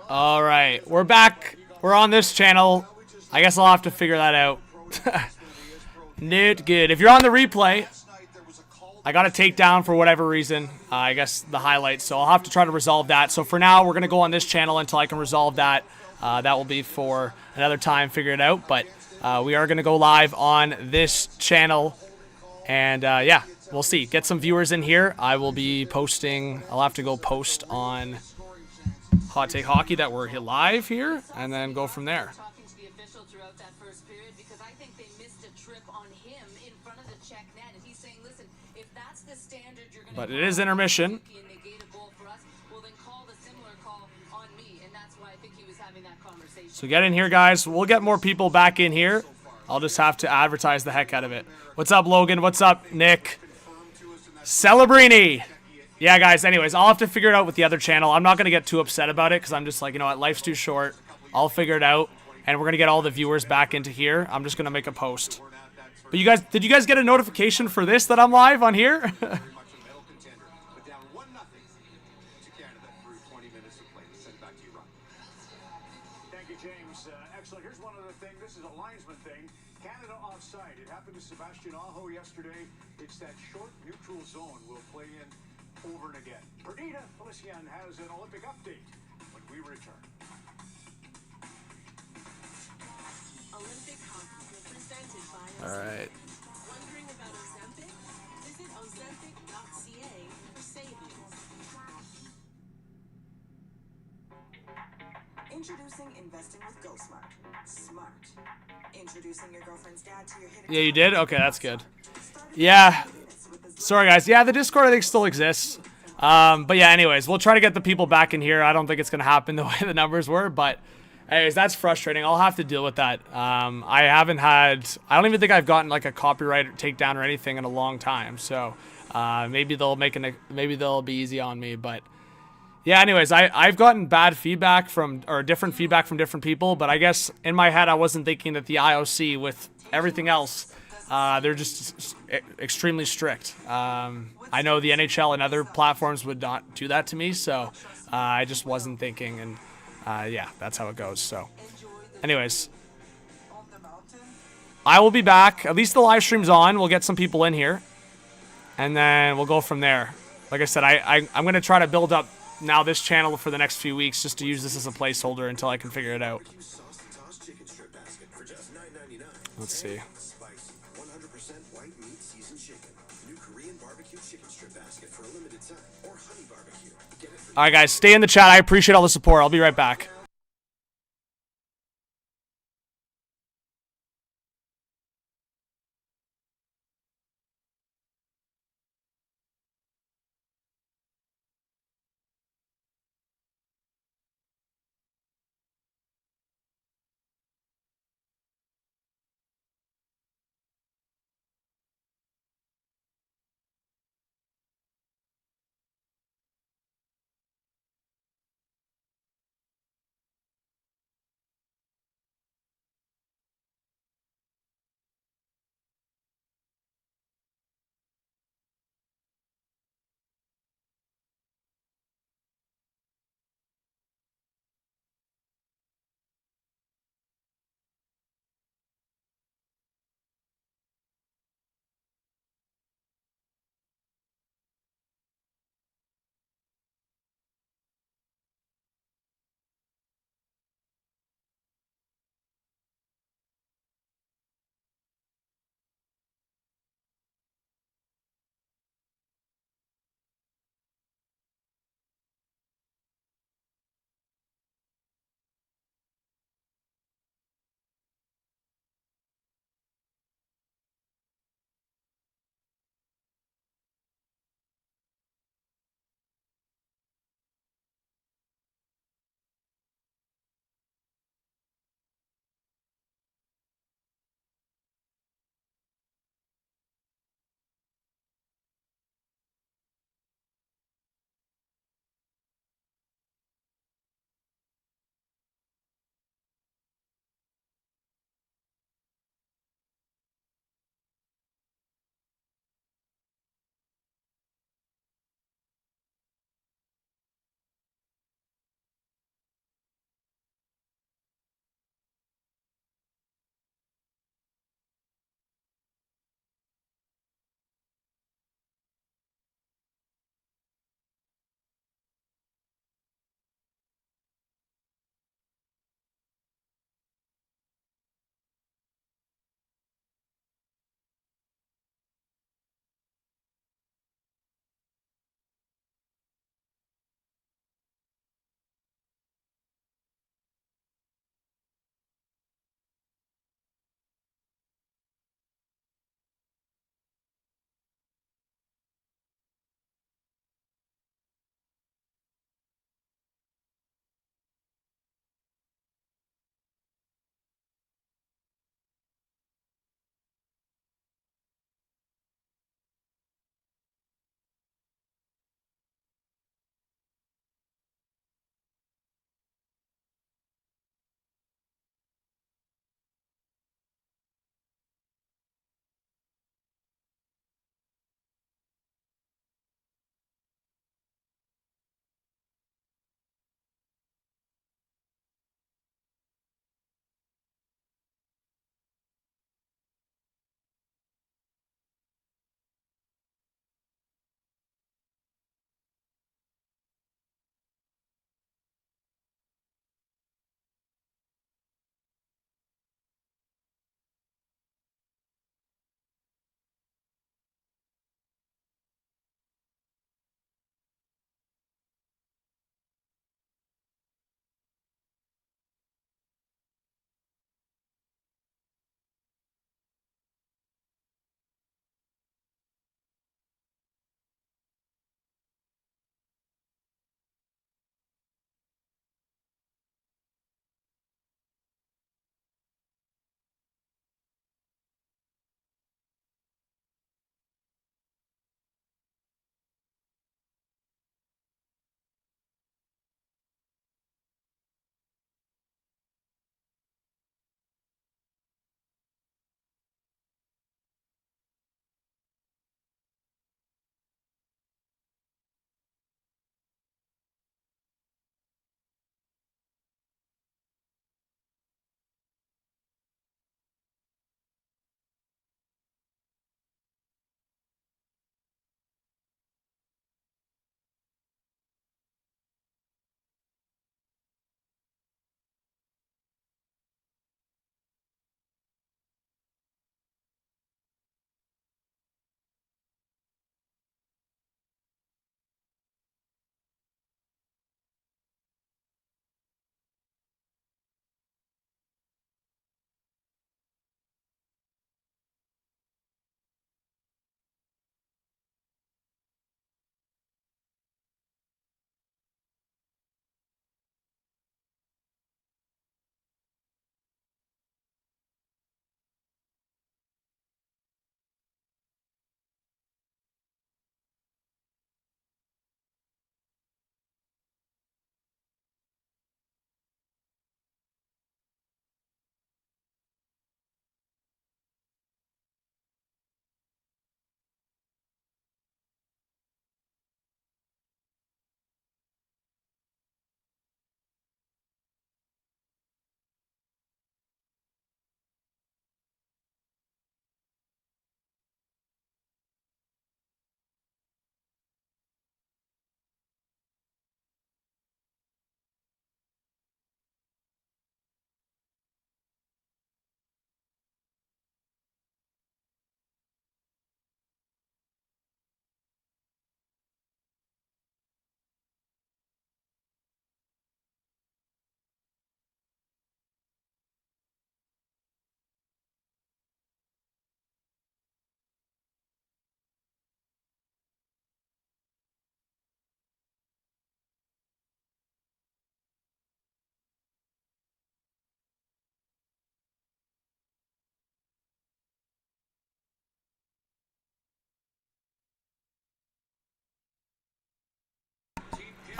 All right, we're back. We're on this channel. I guess I'll have to figure that out. Not good. If you're on the replay, I got a takedown for whatever reason. I guess the highlights. So I'll have to try to resolve that. So for now, we're going to go on this channel until I can resolve that. That will be for another time, figure it out. But we are going to go live on this channel. And yeah, we'll see. Get some viewers in here. I will be posting. I'll have to go post on Hot Take Hockey that we're live here, and then go from there. But it is intermission. So get in here, guys. We'll get more people back in here. I'll just have to advertise the heck out of it. What's up, Logan? What's up, Nick? Celebrini. Yeah, guys, anyways, I'll have to figure it out with the other channel. I'm not going to get too upset about it because I'm just like, you know what, life's too short. I'll figure it out, and we're going to get all the viewers back into here. I'm just going to make a post. But you guys, did you guys get a notification for this that I'm live on here? Yesterday, it's that short neutral zone we'll play in over and again. Perdita Felician has an Olympic update when we return. Olympic hockey presented by All right. Wondering about Ozempic? Visit ozempic.ca for savings. Introducing investing with GoSmart. Smart. Introducing your girlfriend's dad to your hidden. Yeah, you did? Okay, that's good. Yeah. Sorry, guys. Yeah, the Discord, I think, still exists. But yeah, anyways, we'll try to get the people back in here. I don't think it's going to happen the way the numbers were, but anyways, that's frustrating. I'll have to deal with that. I don't even think I've gotten like a copyright takedown or anything in a long time. So maybe they'll be easy on me, but yeah, anyways, I've gotten bad feedback different feedback from different people, but I guess in my head I wasn't thinking that the IOC with everything else, they're just extremely strict. I know the NHL and other platforms would not do that to me, so I just wasn't thinking, and yeah, that's how it goes. So anyways, I will be back. At least the live stream's on. We'll get some people in here, and then we'll go from there. Like I said, I'm going to try to build up now this channel for the next few weeks just to use this as a placeholder until I can figure it out. Let's see. All right, guys, stay in the chat. I appreciate all the support. I'll be right back.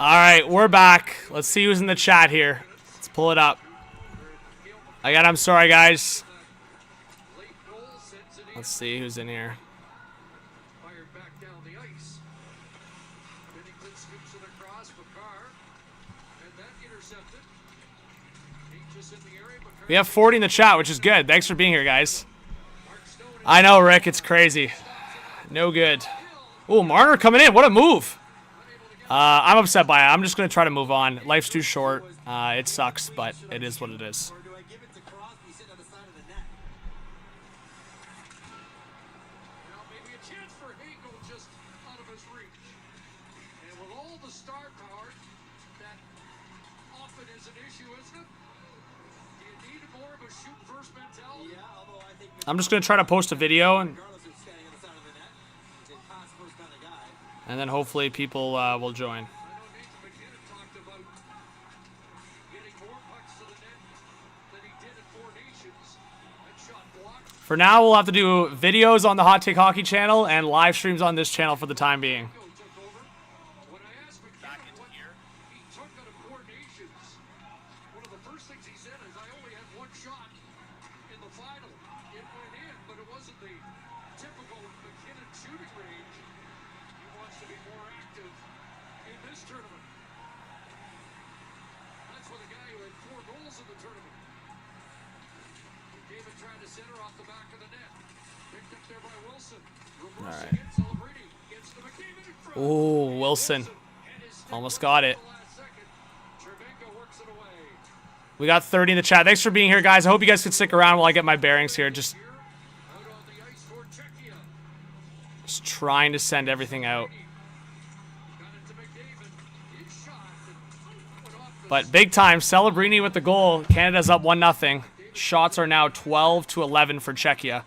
All right, we're back. Let's see who's in the chat here. Let's pull it up. Again, I'm sorry, guys. Let's see who's in here. We have 40 in the chat, which is good. Thanks for being here, guys. I know, Rick. It's crazy. No good. Oh, Marner coming in. What a move. I'm upset by it. I'm just going to try to move on. Life's too short. It sucks, but it is what it is. I'm just going to try to post a video and then hopefully people will join. For now, we'll have to do videos on the Hot Take Hockey channel and live streams on this channel for the time being. Oh, Wilson. Almost got it. We got 30 in the chat. Thanks for being here, guys. I hope you guys can stick around while I get my bearings here. Just trying to send everything out. But big time. Celebrini with the goal. Canada's up 1-0. Shots are now 12-11 for Czechia.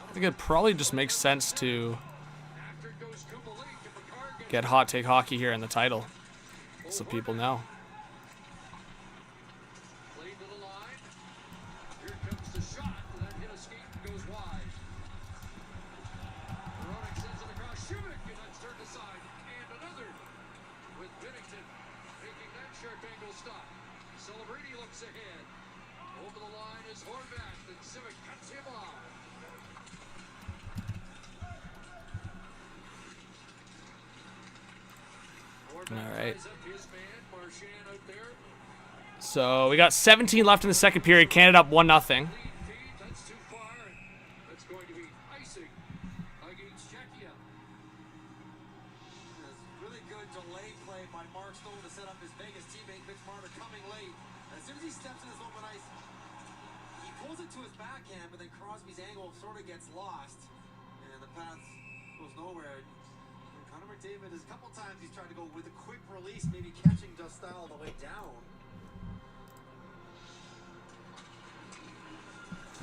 I think it probably just makes sense to get Hot Take Hockey here in the title, so people know. Alright. So we got 17 left in the second period. Canada up 1-0. David, a couple times he's tried to go with a quick release, maybe catching Dostal on the way down.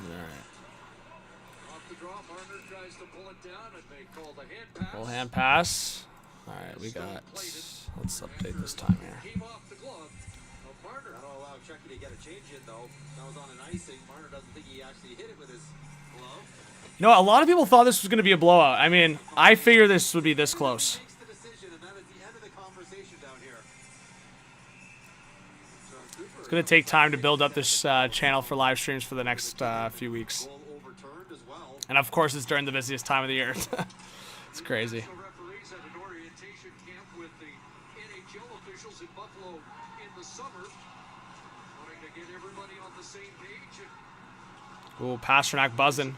Alright. Off the draw, Marner tries to pull it down and they call the hand pass. Full hand pass. Alright, we got. Let's update this time here. Came off the glove of Marner. That'll allow Czechia to get a change in, though. That was on an icing. Marner doesn't think he actually hit it with his glove. You know, a lot of people thought this was going to be a blowout. I mean, I figured this would be this close. It's going to take time to build up this channel for live streams for the next few weeks. And of course, it's during the busiest time of the year. It's crazy. Ooh, Pasternak buzzing.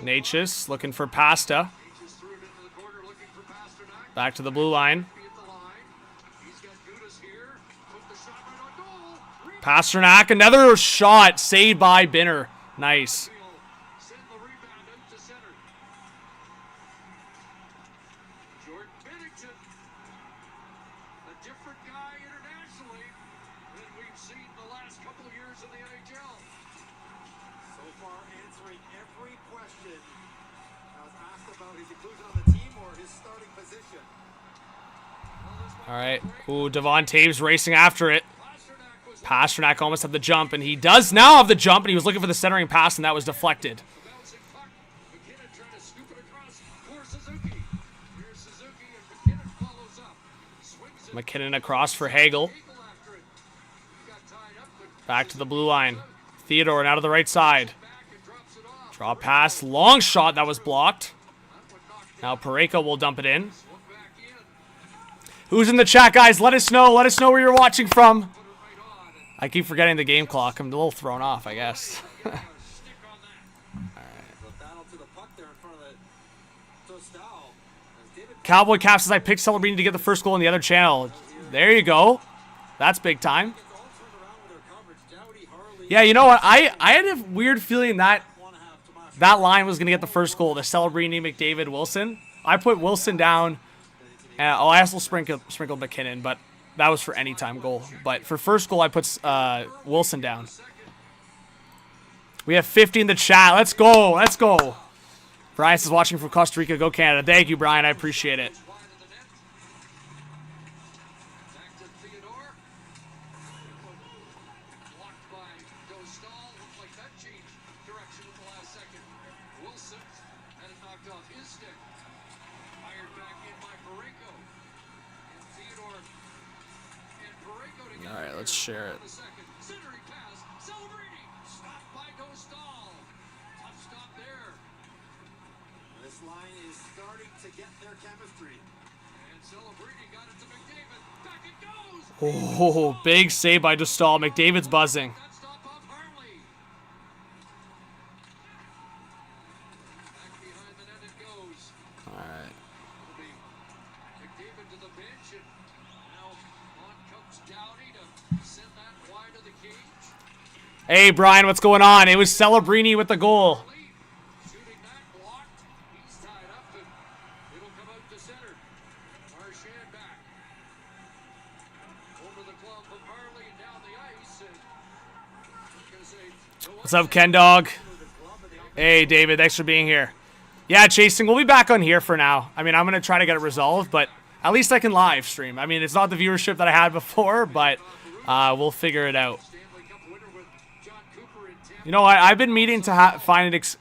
Natchez looking for Pasta. Back to the blue line. Pasternak, another shot saved by Binner. Nice. All right. Ooh, Devon Taves racing after it. Pasternak almost had the jump, and he does now have the jump, and he was looking for the centering pass, and that was deflected. McKinnon across for Hagel. Back to the blue line. Theodore out of the right side. Draw pass. Long shot that was blocked. Now Parayko will dump it in. Who's in the chat, guys? Let us know. Let us know where you're watching from. I keep forgetting the game clock. I'm a little thrown off, I guess. Cowboy Cap says I picked Celebrini to get the first goal in the other channel. There you go. That's big time. Yeah, you know what? I had a weird feeling that that line was going to get the first goal. The Celebrini, McDavid, Wilson. I put Wilson down. I also sprinkled McKinnon, but that was for anytime goal. But for first goal, I put Wilson down. We have 50 in the chat. Let's go. Let's go. Brian is watching from Costa Rica. Go Canada. Thank you, Brian. I appreciate it. All right, let's share it. Oh, big save by Dostal. McDavid's buzzing. All right. Hey, Brian, what's going on? It was Celebrini with the goal. What's up, Ken Dog? Hey, David, thanks for being here. Yeah, Chasing, we'll be back on here for now. I mean, I'm going to try to get it resolved, but at least I can live stream. I mean, it's not the viewership that I had before, but we'll figure it out. You know what? I've been meaning to find it.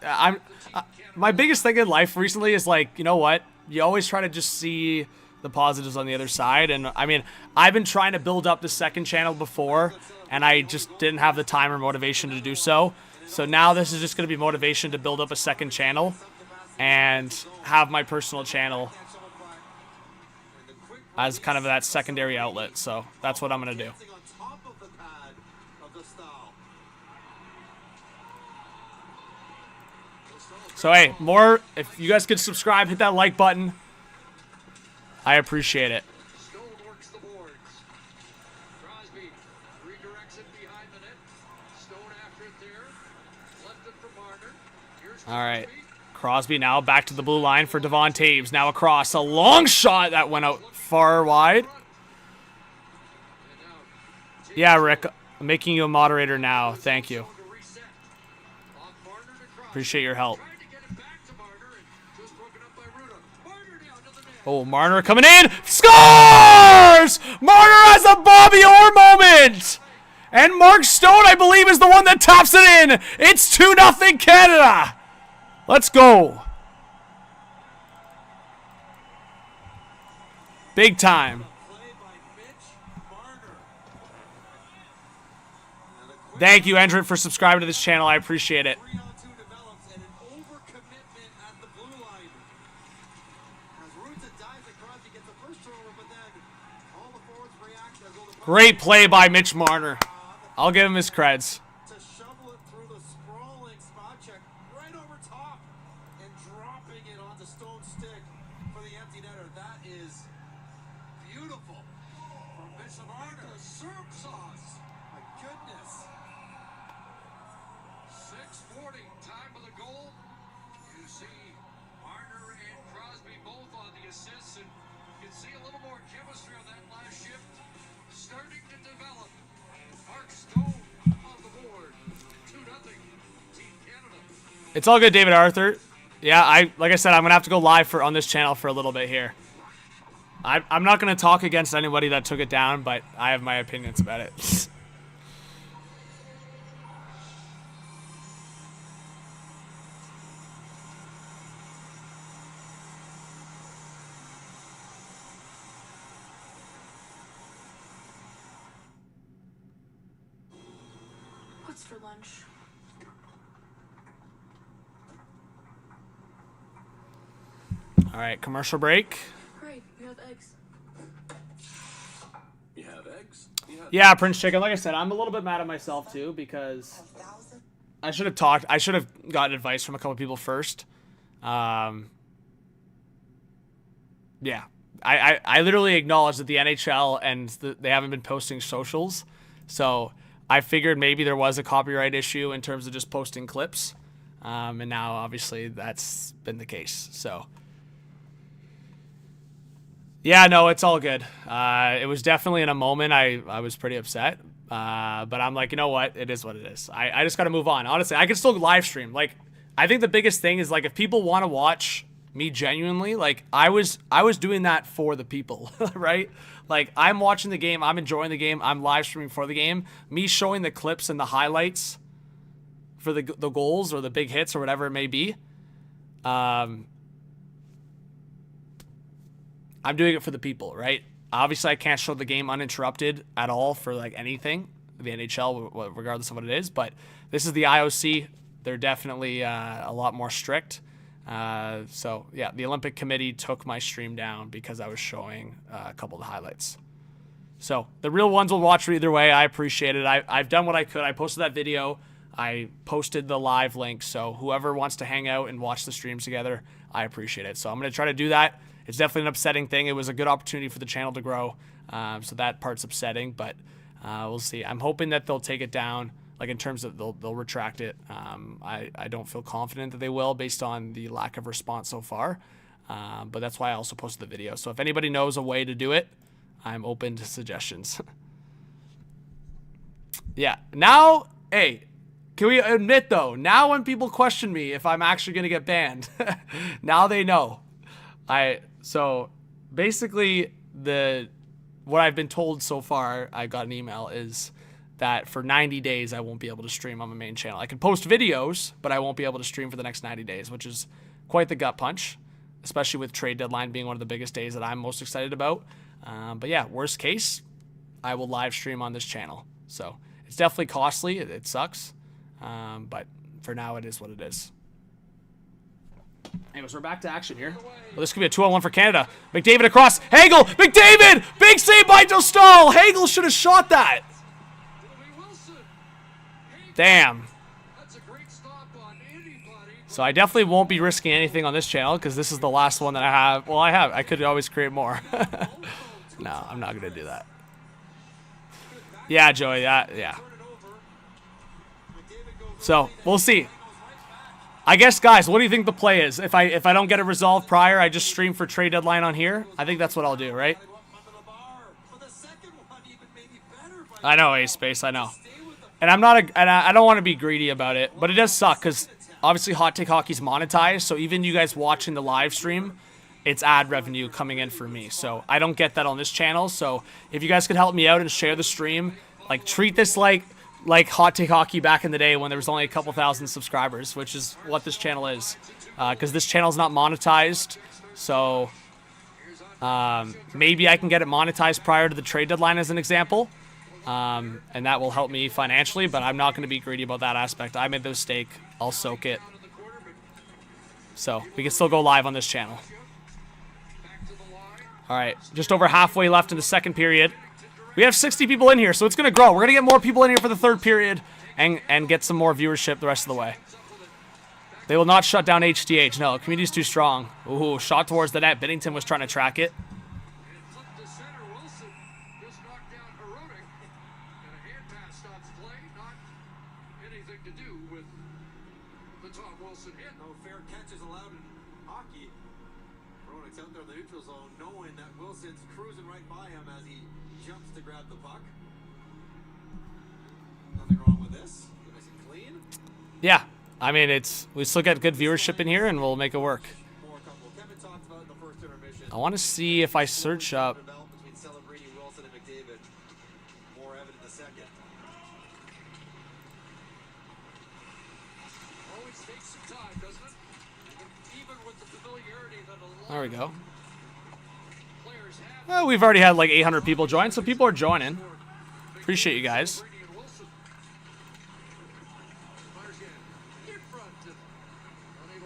My biggest thing in life recently is like, you know what? You always try to just see the positives on the other side. And I mean, I've been trying to build up the second channel before, and I just didn't have the time or motivation to do so. So now this is just going to be motivation to build up a second channel and have my personal channel as kind of that secondary outlet. So that's what I'm going to do. So hey, if you guys could subscribe, hit that like button. I appreciate it. All right. Crosby now back to the blue line for Devon Taves. Now across. A long shot that went out far wide. Yeah, Rick. I'm making you a moderator now. Thank you. Appreciate your help. Oh, Marner coming in. Scores! Marner has a Bobby Orr moment. And Mark Stone, I believe, is the one that taps it in. It's 2-0 Canada. Let's go. Big time. Thank you, Andrew, for subscribing to this channel. I appreciate it. Great play by Mitch Marner. I'll give him his creds. To shovel it through the sprawling spot check right over top and dropping it onto Stone's stick for the empty netter. That is beautiful from Mitch Marner. Syrup sauce. My goodness. 6:40, time of the goal. You see Marner and Crosby both on the assists, and you can see a little more chemistry on that last shift starting to develop. Mark Stone on the board. 2-0 Team Canada. It's all good, David Arthur. Yeah, like I said, I'm gonna have to go live on this channel for a little bit here. I'm not gonna talk against anybody that took it down, but I have my opinions about it. eggs for lunch. All right, commercial break. Great, you have eggs. You have eggs? Yeah, Prince Chicken. Like I said, I'm a little bit mad at myself too because I should have talked. I should have gotten advice from a couple people first. Yeah, I literally acknowledged that the NHL and they haven't been posting socials, so I figured maybe there was a copyright issue in terms of just posting clips, and now obviously that's been the case. So. Yeah, no, it's all good. It was definitely in a moment I was pretty upset. But I'm like, you know what? It is what it is. I just got to move on. Honestly, I can still live stream. Like, I think the biggest thing is, like, if people want to watch me genuinely, like, I was doing that for the people, right? Like, I'm watching the game. I'm enjoying the game. I'm live streaming for the game. Me showing the clips and the highlights for the goals or the big hits or whatever it may be. I'm doing it for the people, right? Obviously, I can't show the game uninterrupted at all for, like, anything, the NHL, regardless of what it is. But this is the IOC. They're definitely a lot more strict. So, yeah, the Olympic Committee took my stream down because I was showing a couple of the highlights. So the real ones will watch either way. I appreciate it. I've done what I could. I posted that video. I posted the live link. So whoever wants to hang out and watch the streams together, I appreciate it. So I'm going to try to do that. It's definitely an upsetting thing. It was a good opportunity for the channel to grow. So that part's upsetting, but we'll see. I'm hoping that they'll take it down, like in terms of they'll retract it. I don't feel confident that they will based on the lack of response so far. But that's why I also posted the video. So if anybody knows a way to do it, I'm open to suggestions. Yeah. Now, hey, can we admit though, now when people question me if I'm actually going to get banned, now they know. So basically what I've been told so far, I got an email, is that for 90 days I won't be able to stream on my main channel. I can post videos, but I won't be able to stream for the next 90 days, which is quite the gut punch, especially with trade deadline being one of the biggest days that I'm most excited about. But yeah, worst case, I will live stream on this channel. So it's definitely costly. It sucks. But for now, it is what it is. Anyways, we're back to action here. Well, this could be a 2-on-1 for Canada. McDavid across. Hagel! McDavid! Big save by Dostal! Hagel should have shot that. Damn. So I definitely won't be risking anything on this channel because this is the last one that I have. Well, I could always create more. No, I'm not going to do that. Yeah, Joey, yeah. So, we'll see. I guess, guys, what do you think the play is? If I don't get it resolved prior, I just stream for trade deadline on here? I think that's what I'll do, right? I know, Ace Space, I know. And I don't want to be greedy about it, but it does suck because obviously Hot Take Hockey's monetized, so even you guys watching the live stream, it's ad revenue coming in for me. So I don't get that on this channel. So if you guys could help me out and share the stream, like treat this like Hot Take Hockey back in the day when there was only a couple thousand subscribers, which is what this channel is. Because this channel is not monetized, so maybe I can get it monetized prior to the trade deadline as an example. And that will help me financially, but I'm not going to be greedy about that aspect. I made the mistake. I'll soak it. So we can still go live on this channel. All right, just over halfway left in the second period. We have 60 people in here, so it's going to grow. We're going to get more people in here for the third period and get some more viewership the rest of the way. They will not shut down HTH. No, community's too strong. Ooh, shot towards the net. Binnington was trying to track it. Yeah, I mean, we still get good viewership in here, and we'll make it work. I want to see if I search up. There we go. Well, we've already had like 800 people join, so people are joining. Appreciate you guys.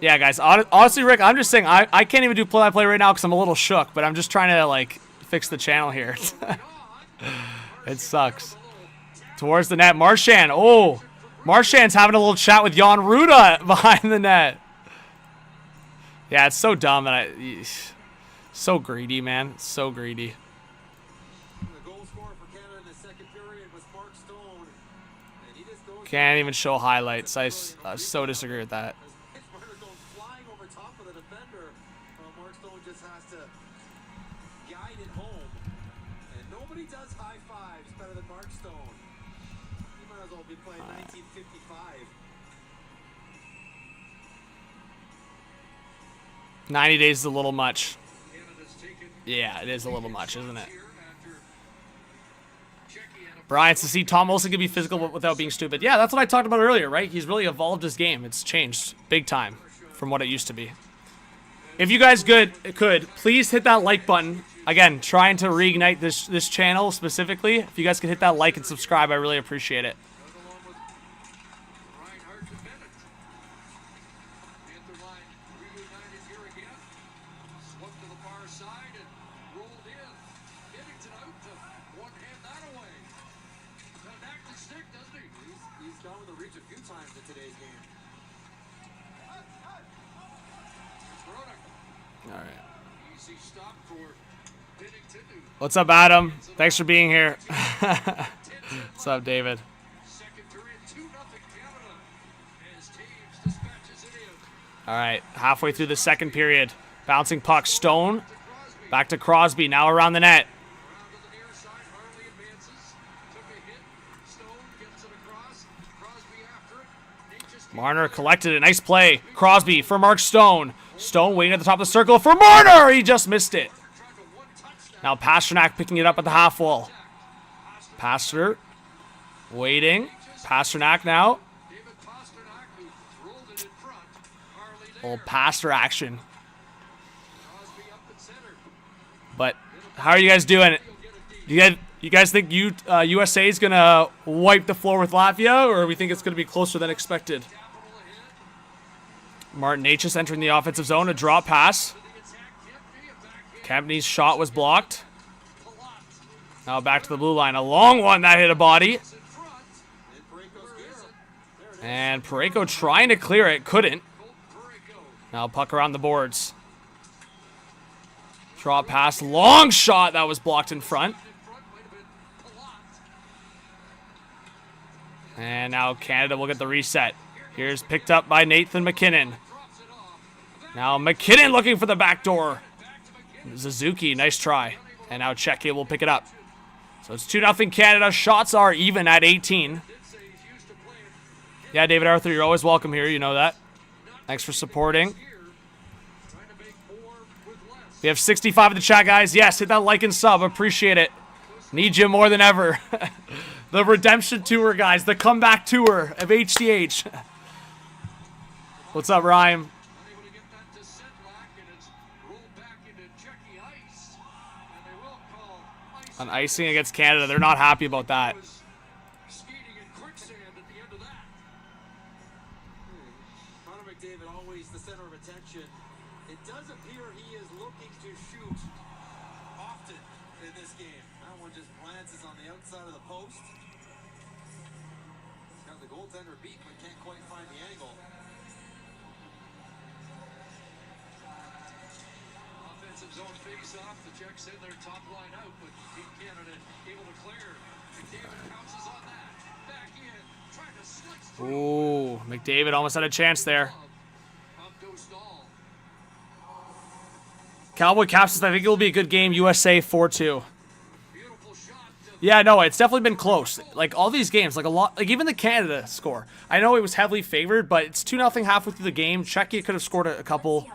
Yeah, guys. Honestly, Rick, I'm just saying I can't even do play-by-play right now because I'm a little shook. But I'm just trying to like fix the channel here. It sucks. Towards the net, Marchand. Oh, Marchand's having a little chat with Jan Ruda behind the net. Yeah, it's so dumb, and so greedy, man. So greedy. The goal scorer for Canada in the second period was Mark Stone. And he just goes Can't even show highlights. I so disagree with that. Marner goes flying over top of the defender. Mark Stone just has to guide it home. And nobody does high fives better than Mark Stone. He might as well be playing 1955. 90 days is a little much. Yeah, it is a little much, isn't it? Brian says, see, Tom Olsen can be physical without being stupid. Yeah, that's what I talked about earlier, right? He's really evolved his game. It's changed big time from what it used to be. If you guys could, please hit that like button. Again, trying to reignite this channel specifically. If you guys could hit that like and subscribe, I really appreciate it. What's up, Adam? Thanks for being here. What's up, David? All right, halfway through the second period. Bouncing puck, Stone. Back to Crosby, now around the net. Marner collected it. Nice play. Crosby for Mark Stone. Stone waiting at the top of the circle for Marner. He just missed it. Now Pastrnak picking it up at the half wall. Paster waiting. Pastrnak now. Little Paster action. But how are you guys doing? You guys think USA is gonna wipe the floor with Latvia, or we think it's gonna be closer than expected? Martin Necas entering the offensive zone, a drop pass. Kempney's shot was blocked. Now back to the blue line. A long one that hit a body. And Parayko trying to clear it. Couldn't. Now puck around the boards. Drop pass. Long shot that was blocked in front. And now Canada will get the reset. Here's picked up by Nathan McKinnon. Now McKinnon looking for the back door. Suzuki, nice try. And now Czechia will pick it up. So it's 2-0 Canada. Shots are even at 18. Yeah, David Arthur, you're always welcome here. You know that. Thanks for supporting. We have 65 in the chat, guys. Yes, hit that like and sub. Appreciate it. Need you more than ever. The redemption tour, guys. The comeback tour of HDH. What's up, Ryan? On icing against Canada. They're not happy about that. Connor McDavid, always the center of attention. It does appear he is looking to shoot often in this game. That one just glances on the outside of the post. He's got the goaltender beat, but can't quite find the angle. Offensive zone face off. The Czechs in their top line out, but Team Canada able to clear. McDavid pounces on that. Back in, trying to slice through. Ooh, McDavid almost had a chance there. Cowboy Caps says, I think it will be a good game. USA 4-2. Yeah, no, it's definitely been close. Like, all these games, like, a lot, like, even the Canada score. I know it was heavily favored, but it's 2-0 halfway through the game. Czechia could have scored a couple.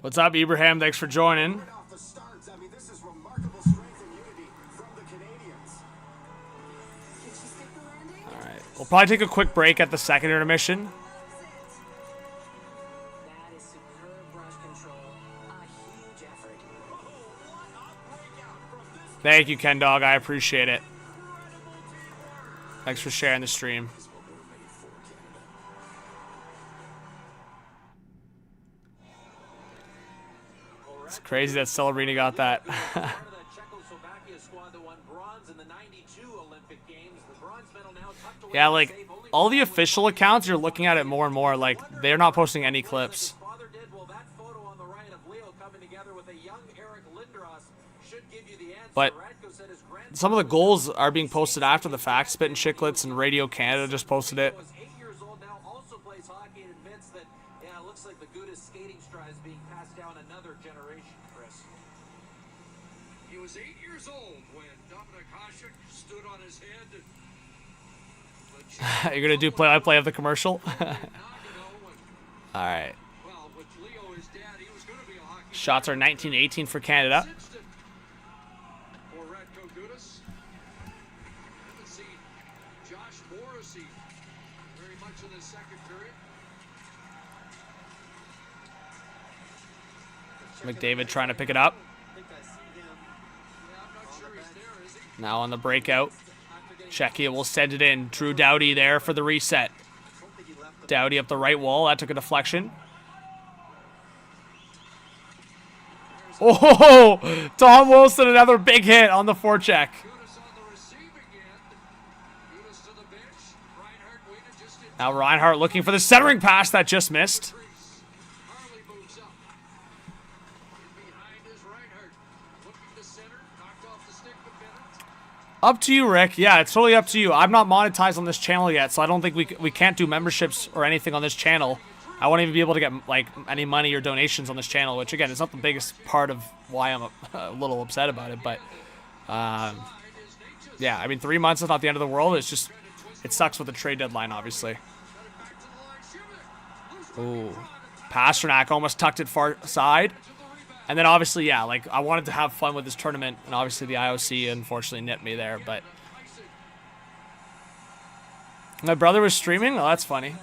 What's up, Ibrahim? Thanks for joining. Off the starts. I mean, this is remarkable strength and unity from the Canadiens. Did she stick the landing? All right. We'll probably take a quick break at the second intermission. That is superb brush control. A huge effort. Thank you, Ken Dog. I appreciate it. Thanks for sharing the stream. It's crazy that Celebrini got that. Part of that Czechoslovakia squad that won bronze in the '92 Olympic Games. The bronze medal now tucked away Yeah, in like, safe, only all the official accounts, you're looking at it more and more. Like, they're not posting any clips. father did. Well, that photo on the right of Leo coming together with a young Eric Lindros should give you the answer. But Radko said his grandson some of the goals are being posted after the fact. Spit and Chicklets and Radio Canada just posted it. was 8 years old now, also plays hockey, and admits that, yeah, it looks like the good skating strides being passed down another generation, Chris. He was 8 years old when Dominic Hasek stood on his head. You're going to do play-by-play of the commercial? Nagano and, All right. well, with Leo, his dad, he was going to be a hockey Shots are 19-18 for Canada. assistant for Radko Gudas. Haven't seen Josh Morrissey very much in the second period. McDavid trying to pick it up. I think I see him. Yeah, I'm not sure he's there, is he? Now on the breakout. Czechia will send it in. Drew Doughty there for the reset. Doughty up the right wall. That took a deflection. Oh, Tom Wilson, another big hit on the forecheck. Gudas on the receiving end. Gudas to the bench. Reinhardt waited just in Now Reinhardt looking for the centering pass that just missed. crease. Harley moves up. In behind is Reinhardt. Looking to center. Knocked off the stick with Bennett. Up to you, Rick. Yeah, it's totally up to you. I'm not monetized on this channel yet, so I don't think we can't do memberships or anything on this channel. I won't even be able to get like any money or donations on this channel, which again is not the biggest part of why I'm a little upset about it. But yeah, I mean 3 months is not the end of the world. It's just it sucks with the trade deadline, obviously. Ooh, Pasternak almost tucked it far side. And then obviously, yeah, like I wanted to have fun with this tournament, and obviously the IOC unfortunately nipped me there. But my brother was streaming. Oh, that's funny.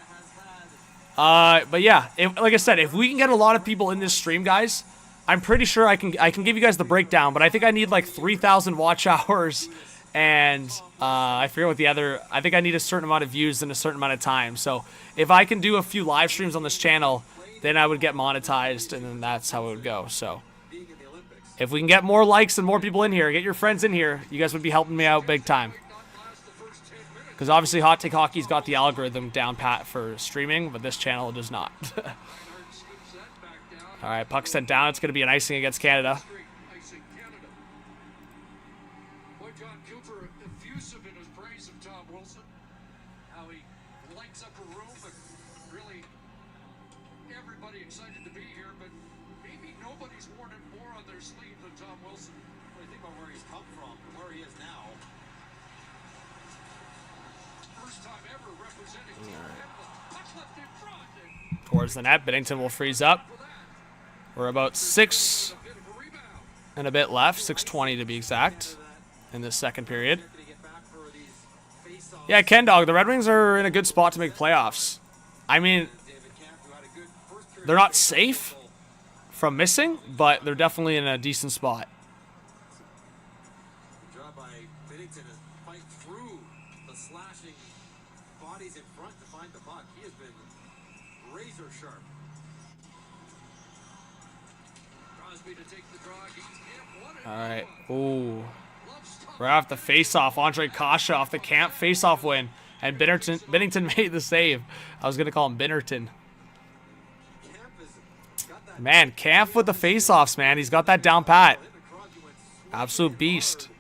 But yeah, like I said, if we can get a lot of people in this stream, guys, I'm pretty sure I can give you guys the breakdown. But I think I need like 3,000 watch hours, and I forget what the other. I think I need a certain amount of views in a certain amount of time. So if I can do a few live streams on this channel, then I would get monetized, and then that's how it would go. So if we can get more likes and more people in here, get your friends in here, you guys would be helping me out big time. Because obviously Hot Take Hockey's got the algorithm down pat for streaming, but this channel does not. All right, puck sent down. It's going to be an icing against Canada. Icing Canada. Boy, John Cooper effusive in his praise of Tom Wilson. How he lights up a room, but really everybody excited to be here. But maybe nobody's worn it more on their sleeve than Tom Wilson. When you think about where he's come from and where he is now. First time ever representing Team Canada. Puck left in front. And Towards the net, Binnington will freeze up. We're about 6 a bit of a rebound. and a bit left, 6:20 to be exact, in this second period. To get back for these face-offs. Yeah, Ken Dog, the Red Wings are in a good spot to make playoffs. I mean, David Camp, who had a good first period. they're not safe from missing, but they're definitely in a decent spot. Good job by Binnington to fight through the slashing bodies in front to find the puck. He has been razor sharp. Crosby to take the draw against him. What All an right. Ooh. love stop. Right off the face-off, Andre Kasha off the Camp face-off win, and Binnington made the save. I was going to call him Binnerton. Camp has got that. Man, Camp with the face-offs, man. He's got that down pat. Crosby went swinging Absolute beast. hard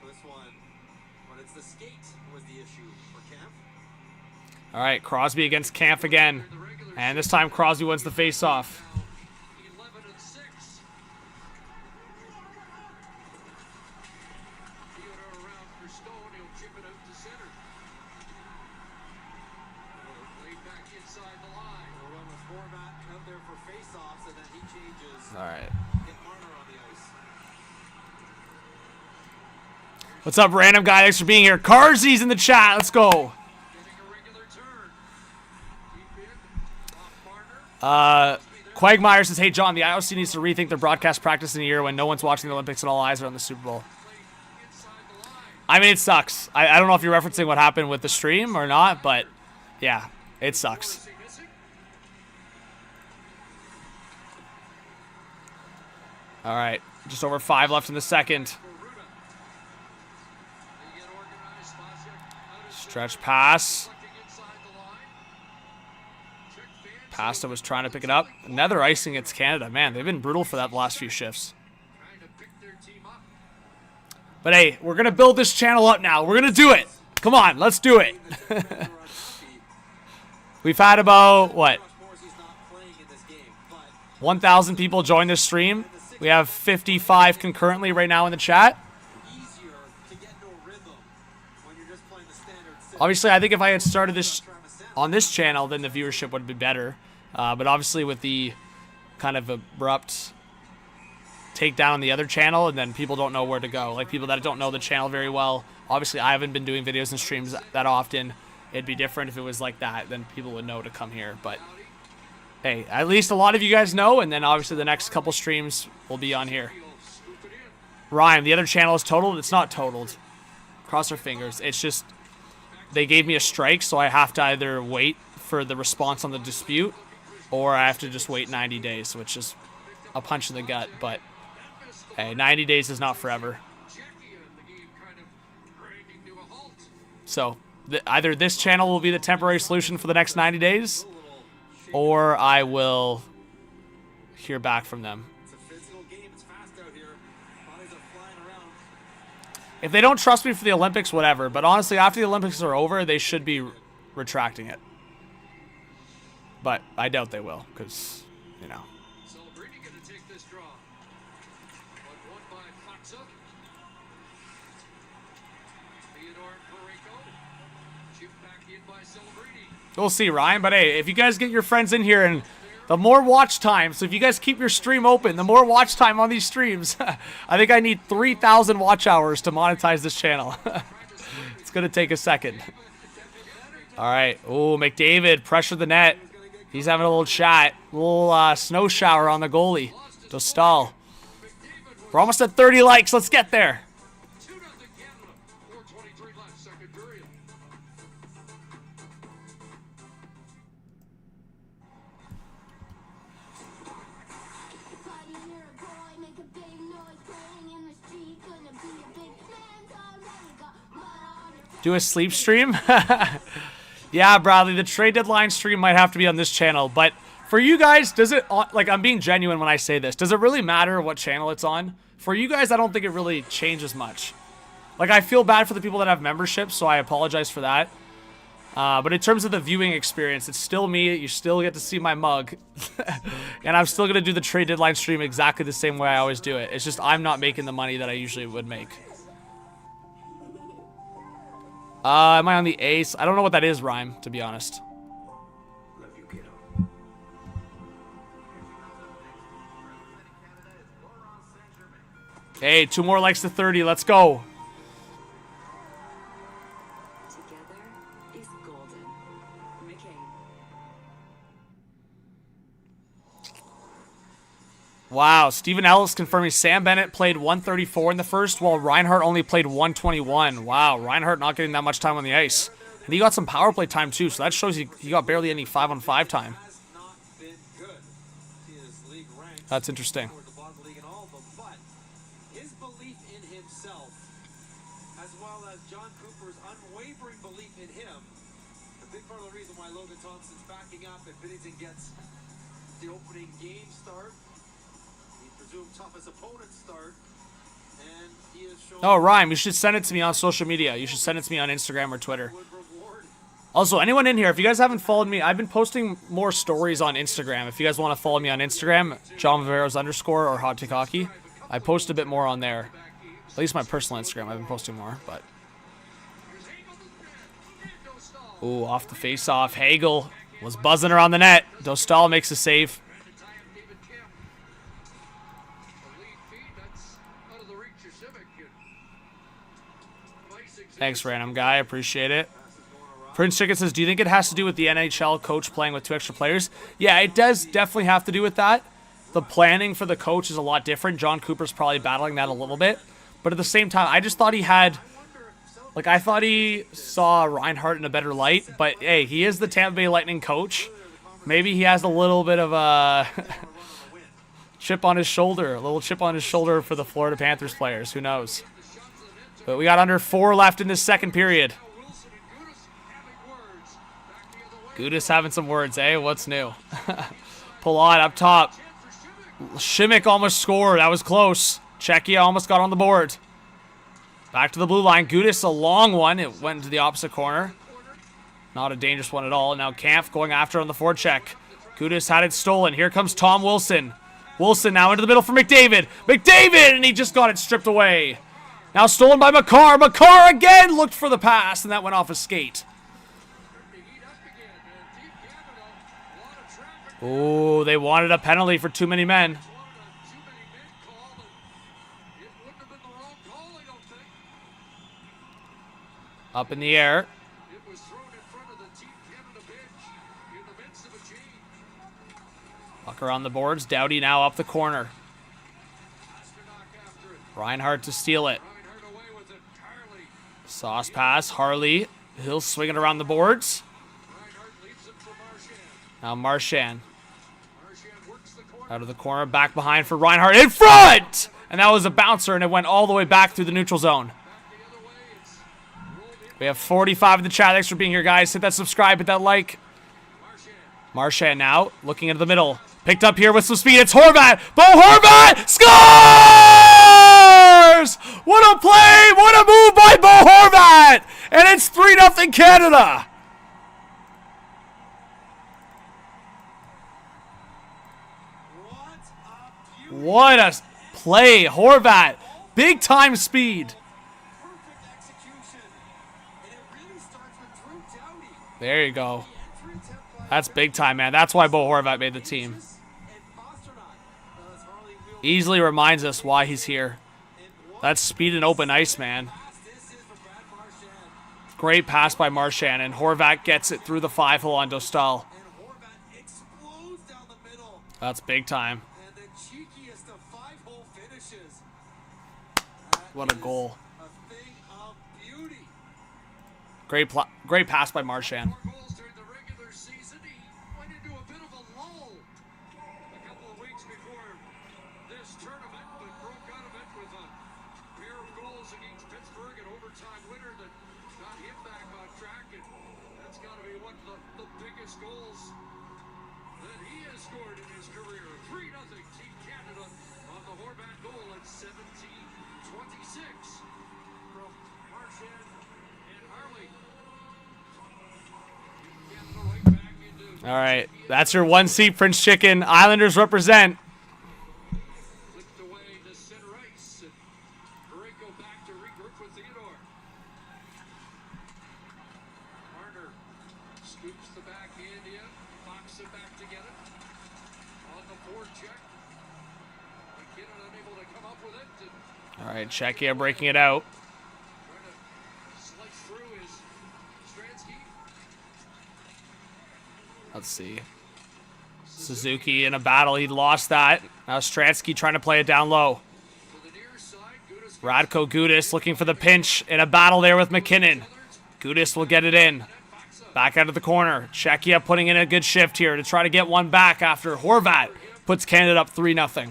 for this one, but it's the skate was the issue for Camp. All right, Crosby against Camp again. And this time Crosby wins the face-off. 11 and 6. Theodore around for Stone. He'll chip it out to center. Late back inside the line. We'll run with format out there for face-offs, and then he changes. All right. Get Marner on the ice. What's up, random guy? Thanks for being here. Carzy's in the chat. Let's go. Getting a regular turn. Deep in. Off Marner. Quagmire says, hey, John, the IOC needs to rethink their broadcast practice in a year when no one's watching the Olympics and all eyes are on the Super Bowl. Inside the line. I mean, it sucks. I don't know if you're referencing what happened with the stream or not, but yeah, it sucks. Is he missing? All right, just over 5 left in the second. They get organized. Spacek out of Stretch pass. deflecting inside the line. Check fans. Pasta was trying to pick it up. Another icing against Canada. Man, they've been brutal for that the last few shifts. Trying to pick their team up. But hey, we're going to build this channel up now. We're going to do it. Come on, let's do it. We've had about, what, Morrissey's not playing in this game, but 1,000 people join this stream. We have 55 concurrently right now in the chat. easier to get no rhythm when you're just playing the standard six. Obviously, I think if I had started this on this channel, then the viewership would be better. But obviously with the kind of abrupt takedown on the other channel, and then people don't know where to go. Like people that don't know the channel very well. Obviously, I haven't been doing videos and streams that often. It'd be different if it was like that. Then people would know to come here. But hey, at least a lot of you guys know, and then obviously the next couple streams will be on here. Scoop it in. Ryan, the other channel is totaled. It's not totaled. Cross our fingers. It's just they gave me a strike, so I have to either wait for the response on the dispute, or I have to just wait 90 days, which is a punch in the gut. But hey, 90 days is not forever. Czechia, the game kind of grinding to a halt. So either this channel will be the temporary solution for the next 90 days, or I will hear back from them. It's a physical game. It's fast out here. Bodies are flying around. If they don't trust me for the Olympics, whatever. But honestly, after the Olympics are over, they should be retracting it. But I doubt they will, because, you know. Celebrini going to take this draw. But won by Faksa. Theodore Pareko. Chipped back in by Celebrini. We'll see, Ryan. But hey, if you guys get your friends in here, and the more watch time, so if you guys keep your stream open, the more watch time on these streams, I think I need 3,000 watch hours to monetize this channel. It's going to take a second. All right. Oh, McDavid, pressure the net. He's having a little shot. A little snow shower on the goalie. Dostal. We're almost at 30 likes. Let's get there. 2-0 Canada. 4:23 left, second period. Do a sleep stream? Yeah, Bradley, the trade deadline stream might have to be on this channel. But for you guys, does it, like, I'm being genuine when I say this. Does it really matter what channel it's on? For you guys, I don't think it really changes much. Like, I feel bad for the people that have memberships, so I apologize for that. But in terms of the viewing experience, it's still me. You still get to see my mug. And I'm still going to do the trade deadline stream exactly the same way I always do it. It's just I'm not making the money that I usually would make. Am I on the ace? I don't know what that is, Rhyme, to be honest. Love you, kiddo. Hey, 2 more likes to 30. Let's go. Together is golden. McCain. Wow, Stephen Ellis confirming Sam Bennett played 134 in the first, while Reinhart only played 121. Wow, Reinhart not getting that much time on the ice. And he got some power play time too, so that shows he got barely any 5-on-5 time. Has not been good. His league ranks That's interesting. toward the bottom of the league and all of them, but his belief in himself, as well as John Cooper's unwavering belief in him, a big part of the reason why Logan Thompson's backing up and Binnington gets the opening game start. He presumed toughest opponent start, and he has shown Oh, Rhyme, you should send it to me on social media. You should send it to me on Instagram or Twitter. would reward. Also, anyone in here, if you guys haven't followed me, I've been posting more stories on Instagram. If you guys want to follow me on Instagram, John Viveros _ or Hot Take Hockey, I post a bit more on there. At least my personal Instagram, I've been posting more, but. Ooh, off the face-off. Hagel Was buzzing around the net. Dostal makes a save. Thanks, random guy. Appreciate it. Prince Chicken says, do you think it has to do with the NHL coach playing with 2 extra players? Yeah, it does definitely have to do with that. The planning for the coach is a lot different. John Cooper's probably battling that a little bit. But at the same time, I just thought he had... Like, I thought he saw Reinhart in a better light. But, hey, he is the Tampa Bay Lightning coach. Maybe he has a little bit of a chip on his shoulder. A little chip on his shoulder for the Florida Panthers players. Who knows? But we got under 4 left in this second period. Gudis having some words, eh? What's new? Palat up top. Shimmick almost scored. That was close. Czechia almost got on the board. Back to the blue line. Gudis, a long one. It went into the opposite corner. Not a dangerous one at all. Now Kampf going after on the forecheck. Gudis had it stolen. Here comes Tom Wilson. Wilson now into the middle for McDavid. McDavid! And he just got it stripped away. Now stolen by Makar. Makar again looked for the pass, and that went off his skate. Oh, they wanted a penalty for too many men. Up in the air. Pucker on the boards. Doughty now up the corner. Reinhart to steal it. Sauce pass. Harley. He'll swing it around the boards. Now Marchand. Out of the corner, back behind for Reinhart. In front! And that was a bouncer, and it went all the way back through the neutral zone. We have 45 in the chat. Thanks for being here, guys. Hit that subscribe, hit that like. Marchand now, looking into the middle. Picked up here with some speed. It's Horvat! Bo Horvat! Scores! What a play! What a move by Bo Horvat! And it's 3-0 Canada! What a play, Horvat. Big time speed. There you go. That's big time, man. That's why Bo Horvat made the team. Easily reminds us why he's here. That's speed and open ice, man. Great pass by Marchand, and Horvat gets it through the 5-hole on Dostal. That's big time. What a goal. Great pass by Marchand. All right, that's your 1 seat, Prince Chicken. Islanders represent. All right, Czechia breaking it out. Let's see. Suzuki in a battle. He lost that. Now Stransky trying to play it down low. Radko Gudis looking for the pinch in a battle there with McKinnon. Gudis will get it in. Back out of the corner. Czechia putting in a good shift here to try to get one back after Horvat puts Canada up 3-0.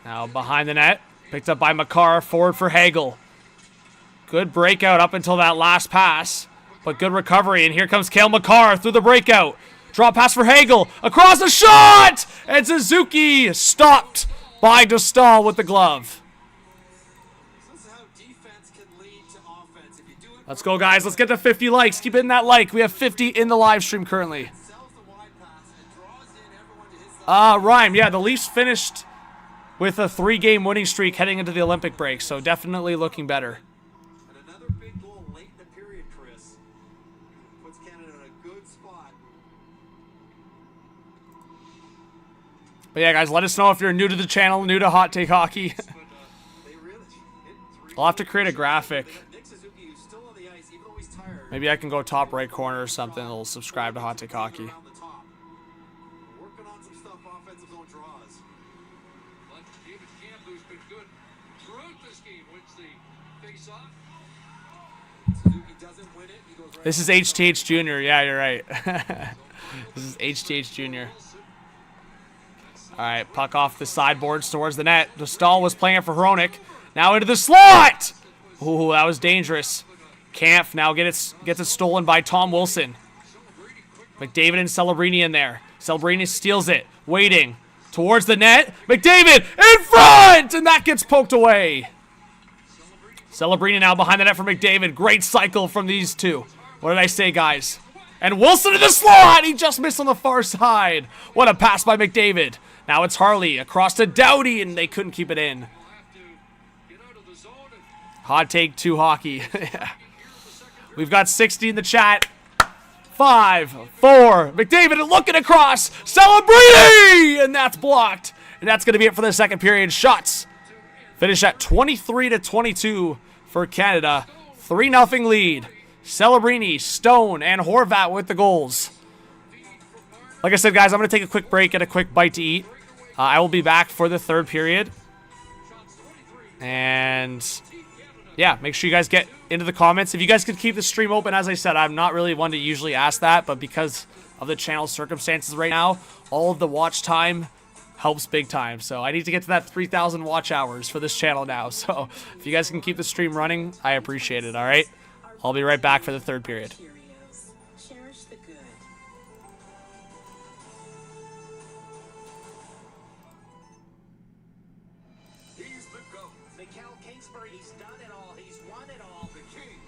Now behind the net. Picked up by Makar. Forward for Hagel. Good breakout up until that last pass. But good recovery, and here comes Cale Makar through the breakout. Draw pass for Hagel. Across the shot! And Suzuki stopped by Dostal with the glove. Let's go, guys. Let's get to 50 likes. Keep hitting that like. We have 50 in the live stream currently. Rhyme. Yeah, the Leafs finished with a 3-game winning streak heading into the Olympic break, so definitely looking better. But yeah, guys, let us know if you're new to the channel, new to Hot Take Hockey. I'll have to create a graphic. Maybe I can go top right corner or something. It'll subscribe to Hot Take Hockey. Working on some stuff, offensive zone draws. But David Campbell's been good throughout this game. Wins the face-off. Suzuki doesn't win it. He goes right. This is HTH Jr. Yeah, you're right. This is HTH Jr. All right, puck off the sideboards towards the net. The stall was playing it for Hronik. Now into the slot. Ooh, that was dangerous. Kampf now gets it stolen by Tom Wilson. McDavid and Celebrini in there. Celebrini steals it. Waiting. Towards the net. McDavid in front! And that gets poked away. Celebrini now behind the net for McDavid. Great cycle from these two. What did I say, guys? And Wilson in the slot! He just missed on the far side. What a pass by McDavid. Now it's Harley across to Doughty, and they couldn't keep it in. Hot Take 2 Hockey. We've got 60 in the chat. 5, 4. McDavid looking across. Celebrini! And that's blocked. And that's going to be it for the second period. Shots finish at 23-22 for Canada. 3-0 lead. Celebrini, Stone, and Horvat with the goals. Like I said, guys, I'm going to take a quick break, get a quick bite to eat. I will be back for the third period. And yeah, make sure you guys get into the comments. If you guys could keep the stream open, as I said, I'm not really one to usually ask that, but because of the channel's circumstances right now, all of the watch time helps big time. So I need to get to that 3,000 watch hours for this channel now. So if you guys can keep the stream running, I appreciate it, all right? I'll be right back for the third period. Cherish the good. He's the GOAT. Mikhail Kingsbury, he's done it all. He's won it all. The king.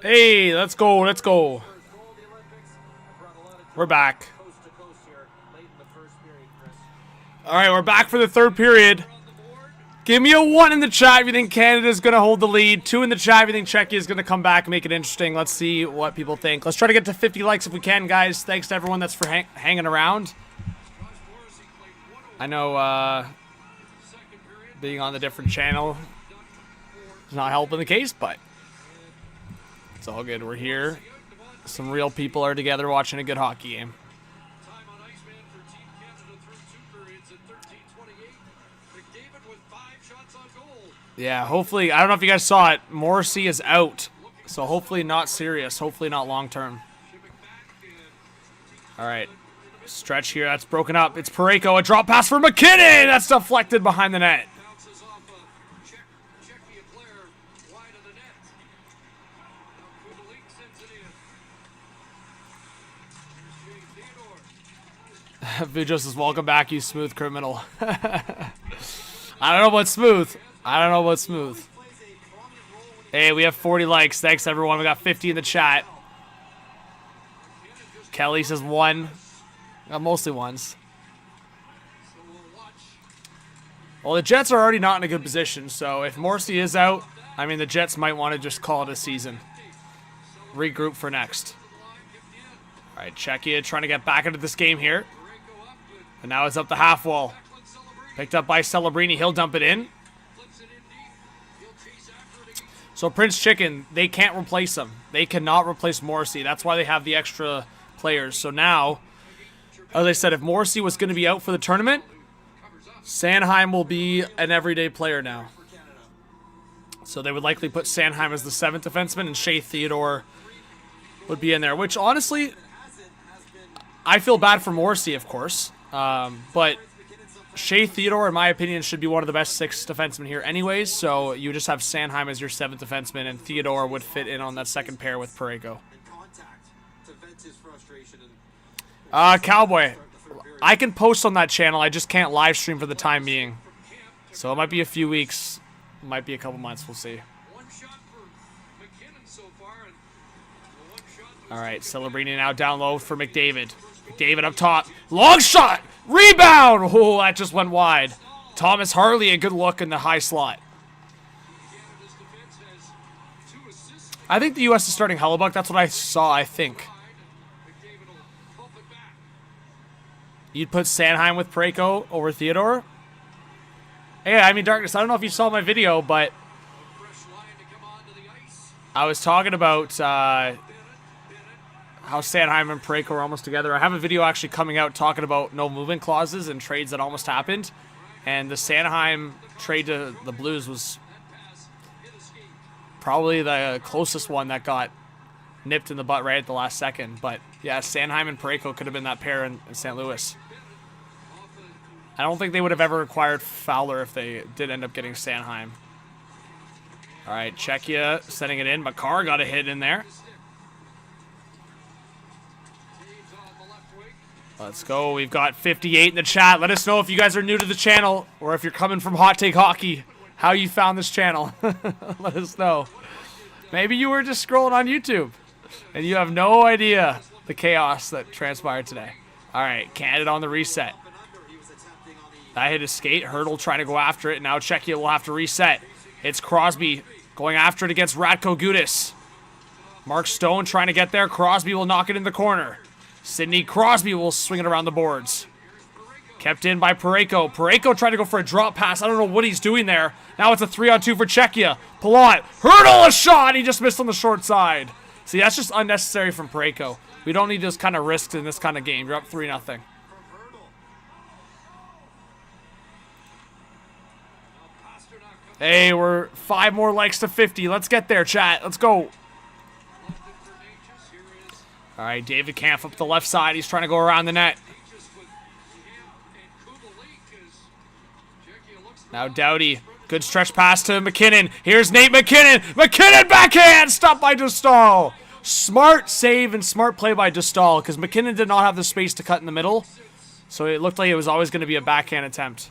Hey, let's go, let's go. We're back. All right, we're back for the third period. Give me a 1 in the chat if you think Canada's going to hold the lead. 2 in the chat if you think Czechia is going to come back and make it interesting. Let's see what people think. Let's try to get to 50 likes if we can, guys. Thanks to everyone that's for hanging around. I know being on the different channel is not helping the case, but it's all good. We're here. Some real people are together watching a good hockey game. Time on ice, man, for Team Canada through 2 periods at 13:28. McDavid with 5 shots on goal. Yeah, hopefully, I don't know if you guys saw it, Morrissey is out. So hopefully not serious, hopefully not long term. All right, stretch here, that's broken up. It's Parayko, a drop pass for McKinnon. That's deflected behind the net. Bounces off a Czechia player wide of the net. Now Kubalik sends it in. Here's Shea Theodore. Vujos says, welcome back, you smooth criminal. I don't know about smooth. I don't know about smooth. Hey, we have 40 likes. Thanks, everyone. We got 50 in the chat. Kelly says 1. Got mostly 1s. Well, the Jets are already not in a good position, so if Morrissey is out, I mean, the Jets might want to just call it a season. Regroup for next. All right, Czechia trying to get back into this game here. And now it's up the half wall. Picked up by Celebrini. He'll dump it in. So Prince Chicken, they can't replace him. They cannot replace Morrissey. That's why they have the extra players. So now, as I said, if Morrissey was going to be out for the tournament, Sanheim will be an everyday player now. So they would likely put Sanheim as the 7th defenseman, and Shea Theodore would be in there. Which, honestly, I feel bad for Morrissey, of course. But Shea Theodore, in my opinion, should be one of the best 6 defensemen here anyways. So you just have Sanheim as your 7th defenseman, and Theodore would fit in on that second pair with Parayko. Cowboy, I can post on that channel. I just can't live stream for the time being. So it might be a few weeks. It might be a couple months. We'll see. One shot for McKinnon so far, and the one shot was All right, Celebrini now down low for McDavid. McDavid up top. Long shot! Rebound! Oh, that just went wide. Thomas Harley, a good look in the high slot. Canada's defense has 2 assists. I think the U.S. is starting Hellebuck. That's what I saw, I think. McDavid will pump it back. You'd put Sanheim with Parayko over Theodore? Yeah, I mean, Darkness, I don't know if you saw my video, but Fresh line to come onto the ice. I was talking about how Sanheim and Parayko are almost together. I have a video actually coming out talking about no movement clauses and trades that almost happened. And the Sanheim trade to the Blues was probably the closest one that got nipped in the butt right at the last second. But yeah, Sanheim and Parayko could have been that pair in St. Louis. I don't think they would have ever acquired Fowler if they did end up getting Sanheim. All right, Czechia sending it in. Makar got a hit in there. Let's go. We've got 58 in the chat. Let us know if you guys are new to the channel or if you're coming from Hot Take Hockey, how you found this channel. Let us know. Maybe you were just scrolling on YouTube and you have no idea the chaos that transpired today. All right, Canada on the reset. That hit his skate. Hurdle trying to go after it. Now Czechia will have to reset. It's Crosby going after it against Radko Gudas. Mark Stone trying to get there. Crosby will knock it in the corner. Sidney Crosby will swing it around the boards. Kept in by Parayko. Parayko tried to go for a drop pass. I don't know what he's doing there. Now it's a 3-on-2 for Czechia. Palat. Hurdle a shot. He just missed on the short side. See, that's just unnecessary from Parayko. We don't need those kind of risks in this kind of game. You're up 3-0. Hey, we're 5 more likes to 50. Let's get there, chat. Let's go. All right, David Kampf up the left side. He's trying to go around the net. Now Doughty. Good stretch pass to McKinnon. Here's Nate McKinnon. McKinnon backhand. Stopped by Dostal. Smart save and smart play by Dostal because McKinnon did not have the space to cut in the middle. So it looked like it was always going to be a backhand attempt.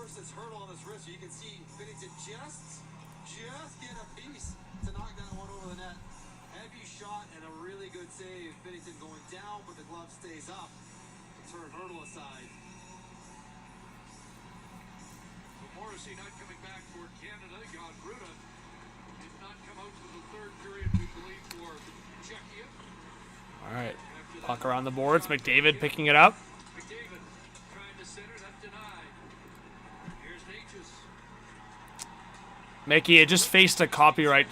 reverse its hurdle on his wrist. You can see Binnington just get a piece to knock that one over the net. Heavy shot and a really good save. Binnington going down, but the glove stays up to turn hurdle aside. So Morrissey not coming back for Canada. Godbruda did not come out for the third period, we believe, for Czechia. All right. Puck around the boards. McDavid picking it up. McDavid trying to center, that denied. Here's Natchez. Mickey, it just faced a copyright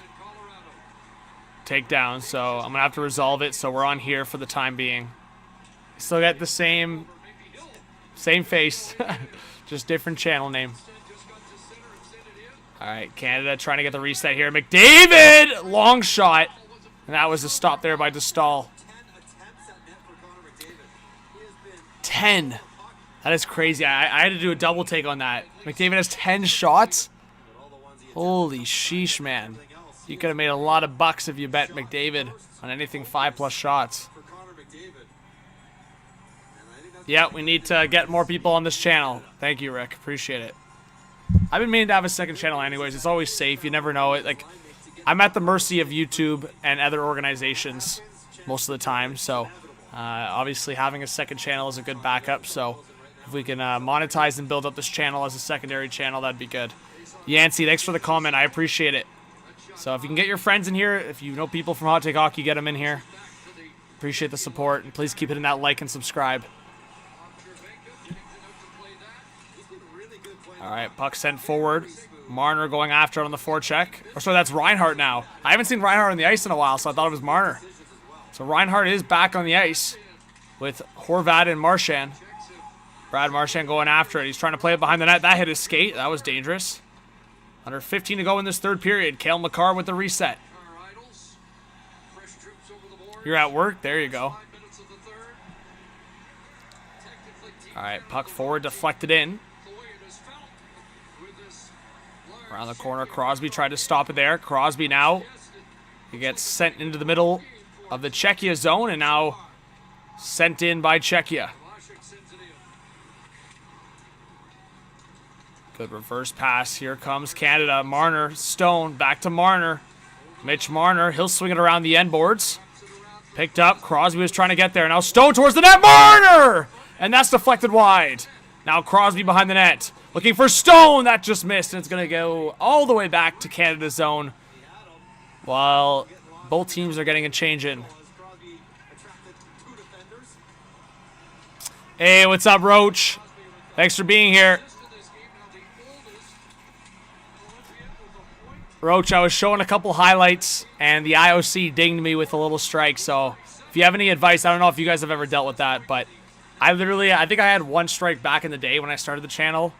Colorado. takedown, so I'm going to have to resolve it, so we're on here for the time being. Still got the same face, just different channel name. Just got to center and sent it in. All right, Canada trying to get the reset here. McDavid, long shot, and that was a stop there by DeStahl. 10 attempts at net for Connor McDavid. He has been 10. That is crazy. I had to do a double take on that. McDavid has 10 shots. Holy sheesh, man. You could have made a lot of bucks if you bet McDavid on anything 5+ shots. for Connor McDavid. And I think that's Yeah, we need to get more people on this channel. Thank you, Rick. Appreciate it. I've been meaning to have a second channel anyways. It's always safe. You never know it. Like, I'm at the mercy of YouTube and other organizations most of the time. So, obviously, having a second channel is a good backup. So, if we can monetize and build up this channel as a secondary channel, that'd be good. Yancey, thanks for the comment. I appreciate it. So, if you can get your friends in here, if you know people from Hot Take Hockey, get them in here. Appreciate the support. And please keep hitting that like and subscribe. All right, puck sent forward. Marner going after it on the forecheck. Or so that's Reinhart now. I haven't seen Reinhart on the ice in a while, so I thought it was Marner. So Reinhart is back on the ice with Horvat and Marchand. Brad Marchand going after it. He's trying to play it behind the net. That hit his skate. That was dangerous. Under 15 to go in this third period. Cale Makar with the reset. Our idols. Fresh troops over the board. You're at work. There you go. 5 minutes of the third. Technically, team All right, puck forward, deflected in. the way it is felt with this large Around the corner, Crosby tried to stop it there. Crosby now, he gets sent into the middle of the Czechia zone and now sent in by Czechia. Vlasic sends it in. Good reverse pass. Here comes Canada. Marner, Stone, back to Marner. Mitch Marner, he'll swing it around the end boards. Picked up. Crosby was trying to get there. Now Stone towards the net. Marner! And that's deflected wide. Now Crosby behind the net. Looking for Stone. That just missed. And it's going to go all the way back to Canada's zone. While both teams are getting a change in. as Crosby attracted 2 defenders. Hey, what's up, Roach? Thanks for being here. To this game now, the oldest Olympian with a point. Roach, I was showing a couple highlights, and the IOC dinged me with a little strike. So if you have any advice, I don't know if you guys have ever dealt with that, but I think I had 1 strike back in the day when I started the channel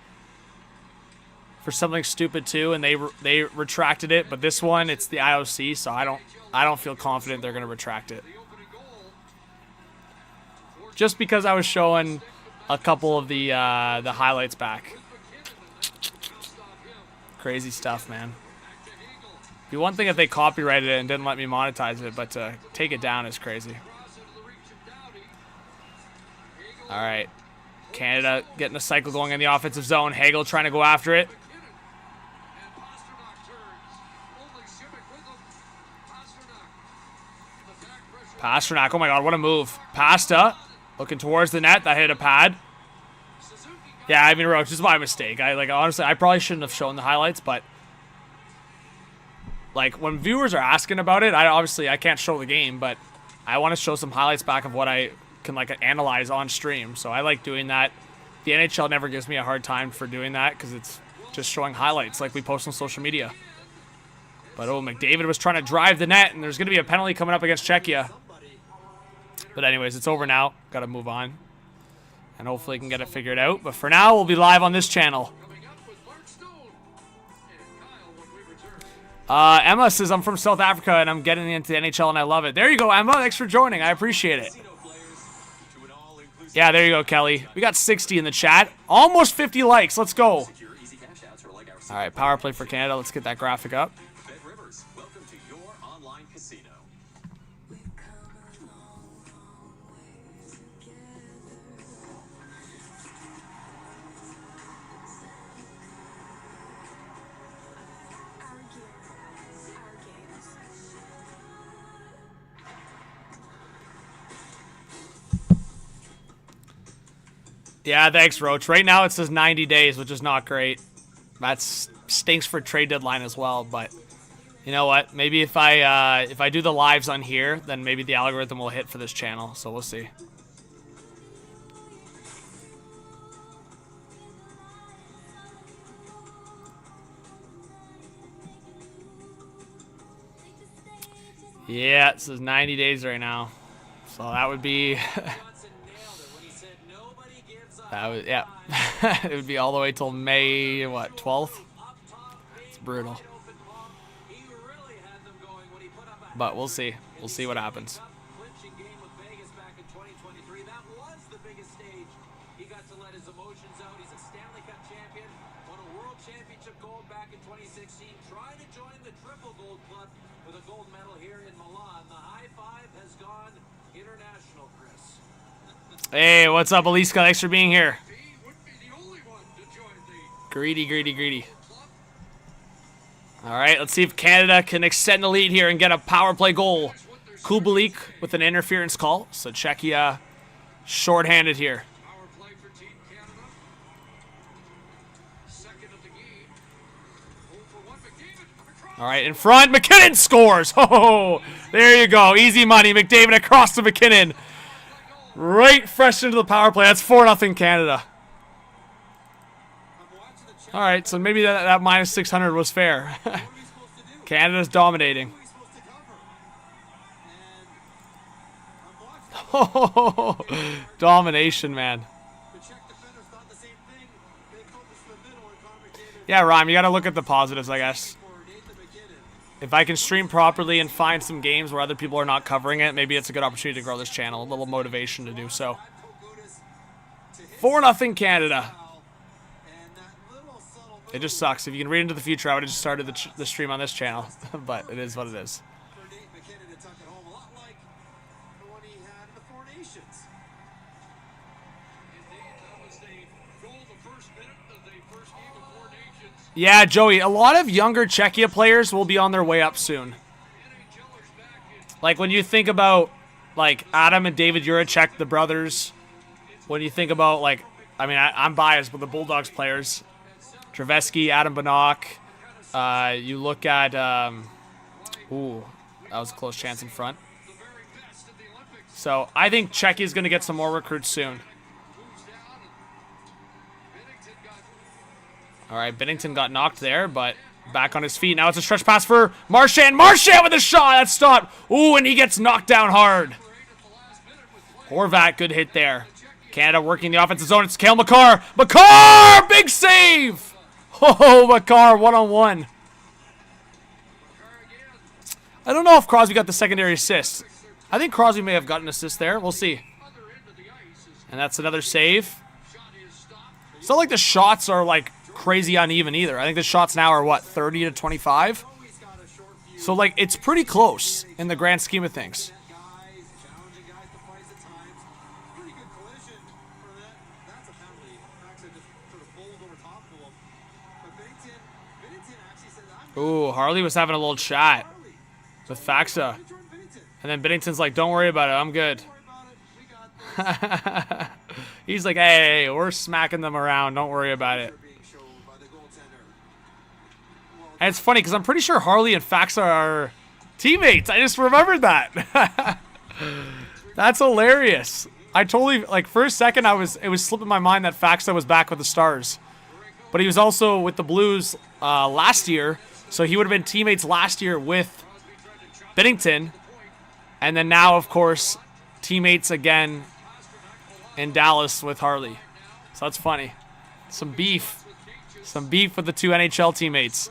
for something stupid too, and they retracted it. But this one, it's the IOC, so I don't feel confident they're gonna retract it. The opening goal. Just because I was showing a couple of the highlights back. Crazy stuff, man. It'd be one thing if they copyrighted it and didn't let me monetize it, but to take it down is crazy. Cross into the reach of Doughty. All right. Canada getting a cycle going in the offensive zone. Hagel trying to go after it. And Pasternak turns. Only Simic with him. Pasternak. The back pressure. Pasternak, oh my god, what a move. Pasta looking towards the net. That hit a pad. Suzuki got Yeah, I mean, Roach, this is my mistake. Honestly, I probably shouldn't have shown the highlights, but like when viewers are asking about it, I can't show the game, but I want to show some highlights back of what I can analyze on stream. So I like doing that. The NHL never gives me a hard time for doing that because it's just showing highlights like we post on social media. But McDavid was trying to drive the net, and there's going to be a penalty coming up against Czechia. But anyways, it's over now. Got to move on. And hopefully can get it figured out. But for now, we'll be live on this channel. coming up with Mark Stone. And Kyle when we return. Emma says, I'm from South Africa, and I'm getting into the NHL, and I love it. There you go, Emma. Thanks for joining. I appreciate it. Yeah, there you go, Kelly. We got 60 in the chat. Almost 50 likes. Let's go. All right, power play for Canada. Let's get that graphic up. Welcome to your online casino. Yeah, thanks, Roach. Right now it says 90 days, which is not great. That stinks for trade deadline as well, but you know what? Maybe if I do the lives on here, then maybe the algorithm will hit for this channel, so we'll see. Yeah, it says 90 days right now. So that would be that would, yeah. It would be all the way till May, what, 12th? It's brutal. But we'll see. We'll see what happens. Hey, what's up, Aliska? Thanks for being here. Greedy, greedy, greedy. All right, let's see if Canada can extend the lead here and get a power play goal. Kubalik with an interference call. So Czechia shorthanded here. All right, in front, McKinnon scores. Oh, there you go. Easy money. McDavid across to McKinnon. Right fresh into the power play. That's 4-0 Canada. All right, so maybe that minus 600 was fair. Canada's dominating. Oh, domination, man. Yeah, Ryan, you got to look at the positives, I guess. If I can stream properly and find some games where other people are not covering it, maybe it's a good opportunity to grow this channel. A little motivation to do so. 4-0 Canada. It just sucks. If you can read into the future, I would have just started the stream on this channel. But it is what it is. Yeah, Joey, a lot of younger Czechia players will be on their way up soon. Like, when you think about, like, Adam and David Juracek, the brothers, when you think about, like, I mean, I'm biased, but the Bulldogs players, Trevesky, Adam Banach, you look at, ooh, that was a close chance in front. So, I think Czechia is going to get some more recruits soon. All right, Binnington got knocked there, but back on his feet. Now it's a stretch pass for Marchand. Marchand with a shot. That's stopped. Ooh, and he gets knocked down hard. Horvat, good hit there. Canada working the offensive zone. It's Cale Makar. Makar, big save. Oh, Makar, one-on-one. I don't know if Crosby got the secondary assist. I think Crosby may have gotten an assist there. We'll see. And that's another save. It's not like the shots are, like, crazy uneven either. I think the shots now are, what, 30 to 25? So, like, it's pretty close in the grand scheme of things. Ooh, Harley was having a little chat with Faxa. And then Binnington's like, don't worry about it. I'm good. He's like, hey, we're smacking them around. Don't worry about it. And it's funny because I'm pretty sure Harley and Faxa are teammates. I just remembered that. That's hilarious. I totally, like, for a second, it was slipping my mind that Faxa was back with the Stars. But he was also with the Blues last year. So he would have been teammates last year with Binnington. And then now, of course, teammates again in Dallas with Harley. So that's funny. Some beef. Some beef with the two NHL teammates.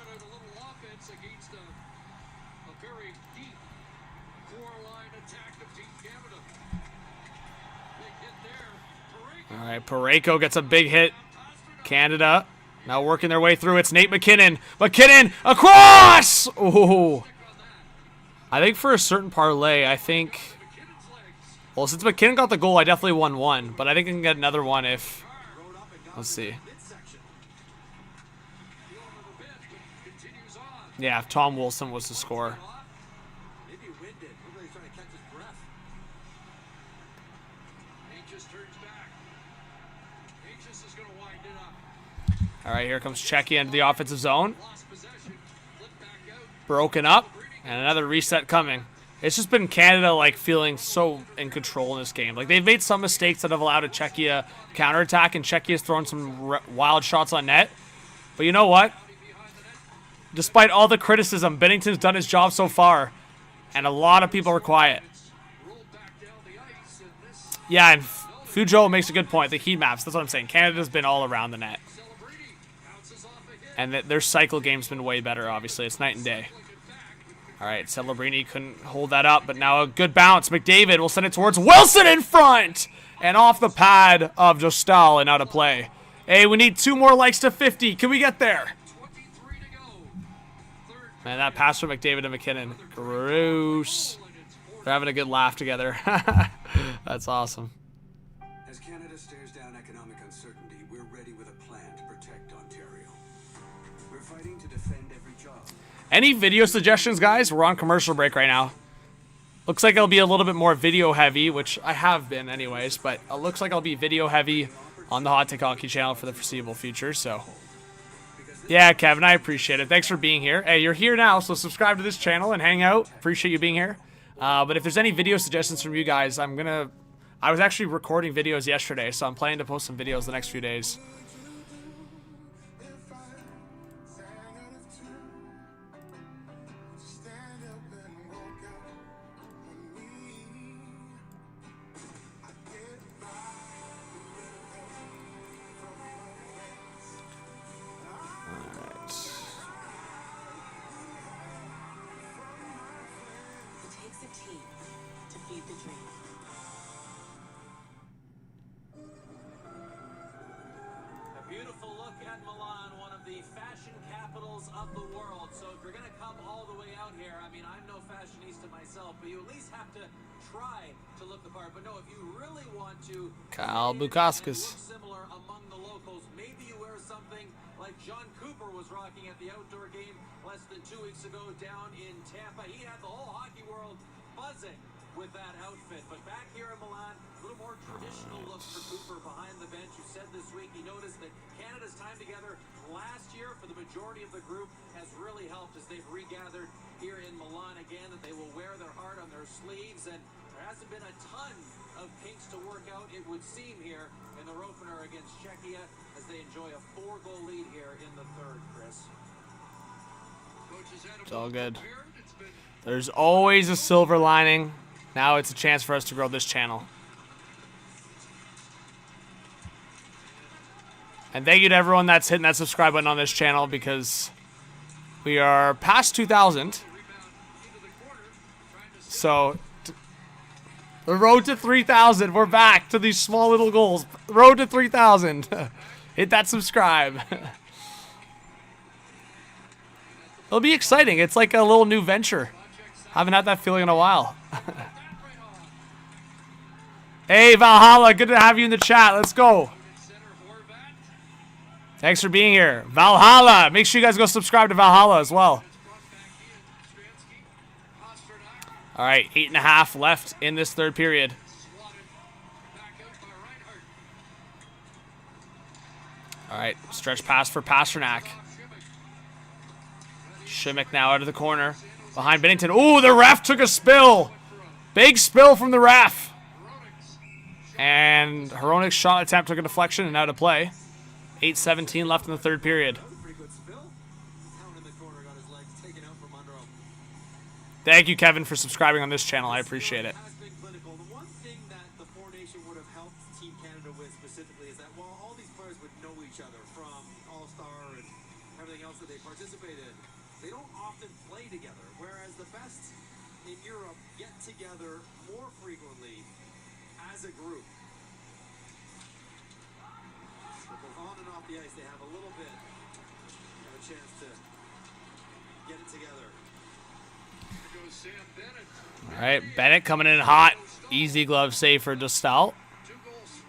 All right, Parayko gets a big hit. Canada now working their way through. It's Nate McKinnon. McKinnon across! Ooh. I think for a certain parlay, I think... Well, since McKinnon got the goal, I definitely won one. But I think I can get another one if... Let's see. Yeah, if Tom Wilson was to score. right, here comes Czechia into the offensive zone. Broken up, and another reset coming. It's just been Canada, like, feeling so in control in this game. Like, they've made some mistakes that have allowed a Czechia counterattack, and Czechia's thrown some wild shots on net. But you know what? Despite all the criticism, Bennington's done his job so far, and a lot of people are quiet. Yeah, and Fujo makes a good point. The heat maps, that's what I'm saying. Canada's been all around the net. And their cycle game's been way better, obviously. It's night and day. All right, Celebrini couldn't hold that up, but now a good bounce. McDavid will send it towards Wilson in front! And off the pad of Jostal and out of play. Hey, we need 2 more likes to 50. Can we get there? Man, that pass from McDavid to McKinnon. Gross. They're having a good laugh together. That's awesome. As Canada stares down economic uncertainty, we're ready with a plan to protect Ontario. We're fighting to defend every job. Any video suggestions, guys? We're on commercial break right now. Looks like it'll be a little bit more video heavy, which I have been anyways, but it looks like I'll be video heavy on the Hot Take Hockey channel for the foreseeable future, so. Yeah, Kevin, I appreciate it. Thanks for being here. Hey, you're here now, so subscribe to this channel and hang out. Appreciate you being here. But if there's any video suggestions from you guys, I was actually recording videos yesterday, so I'm planning to post some videos the next few days. Beautiful look at Milan, one of the fashion capitals of the world. So if you're going to come all the way out here, I mean, I'm no fashionista myself, but you at least have to try to look the part. But no, if you really want to, Kyle Bukauskas. Similar among the locals, maybe you wear something like John Cooper was rocking at the outdoor game less than 2 weeks ago down in Tampa. He had the whole hockey world buzzing with that outfit. But back here in Milan, a little more traditional look for Cooper behind the bench, who said this week he noticed that Canada's time together last year for the majority of the group has really helped as they've regathered here in Milan again, that they will wear their heart on their sleeves, and there hasn't been a ton of kinks to work out, it would seem, here in their opener against Czechia as they enjoy a 4-goal lead here in the third, Chris. It's all good. There's always a silver lining. Now it's a chance for us to grow this channel. And thank you to everyone that's hitting that subscribe button on this channel, because we are past 2,000. So, the road to 3,000. We're back to these small little goals. Road to 3,000. Hit that subscribe. It'll be exciting. It's like a little new venture. Haven't had that feeling in a while. Hey, Valhalla. Good to have you in the chat. Let's go. Thanks for being here. Valhalla. Make sure you guys go subscribe to Valhalla as well. All right, 8.5 left in this third period. All right, stretch pass for Pasternak. Shimmick now out of the corner. Behind Bennington. Ooh, the ref took a spill. Big spill from the ref. And Hronik's shot attempt took a deflection and out of play. 8:17 left in the third period. Thank you, Kevin, for subscribing on this channel. I appreciate it. The one thing that the Four Nation would have helped Team Canada with specifically is that while all these players would know each other from All-Star and everything else that they participate in, they don't often play together, whereas the best in Europe get together more frequently as a group. So both on and off the ice, they have a little bit of a chance to get it together. All right, Bennett coming in hot. Easy glove save for Dostal. 2 goals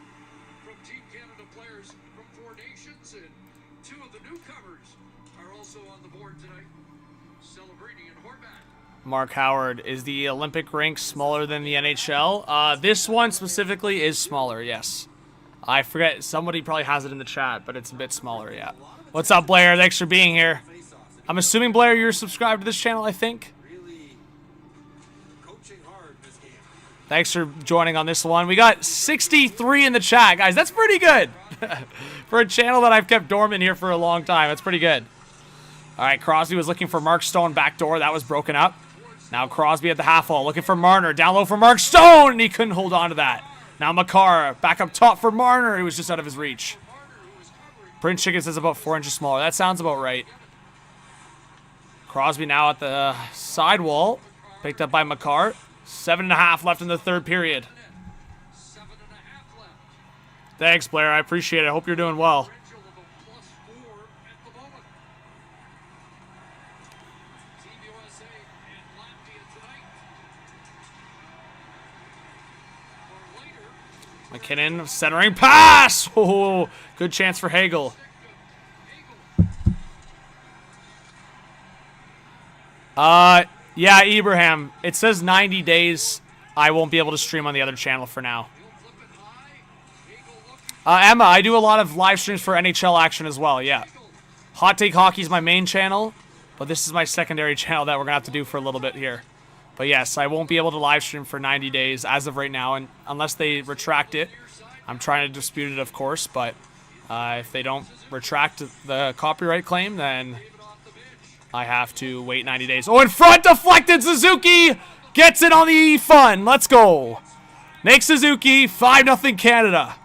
from Team Canada players from Four Nations, and 2 of the newcomers are also on the board tonight. Celebrini and Horvat. Mark Howard, is the Olympic rink smaller than the NHL? This one specifically is smaller, yes. I forget, somebody probably has it in the chat, but it's a bit smaller, yeah. A lot of What's up, Blair? Thanks for being here. I'm assuming, Blair, you're subscribed to this channel, I think. Really coaching hard this game. Thanks for joining on this one. We got 63 in the chat, guys. That's pretty good. For a channel that I've kept dormant here for a long time. That's pretty good. All right, Crosby was looking for Mark Stone backdoor. That was broken up. Now Crosby at the half wall, looking for Marner. Down low for Mark Stone, and he couldn't hold on to that. Now Makar back up top for Marner. He was just out of his reach. Prince Chicken says about 4 inches smaller. That sounds about right. Crosby now at the side wall. Picked up by Makar. 7.5 left in the third period. 7.5 left. Thanks, Blair. I appreciate it. I hope you're doing well. Differential of a +4 at the moment. Team USA and Latvia tonight. Or later. McKinnon centering pass. Oh, good chance for Hagel. Yeah, Ibrahim. It says 90 days. I won't be able to stream on the other channel for now. Emma, I do a lot of live streams for NHL action as well, yeah. Hot Take Hockey is my main channel, but this is my secondary channel that we're going to have to do for a little bit here. But yes, I won't be able to live stream for 90 days as of right now, and unless they retract it. I'm trying to dispute it, of course, but if they don't retract the copyright claim, then I have to wait 90 days. Oh, in front, deflected. Suzuki gets it on the fun. Let's go. Nick Suzuki, 5-0 Canada.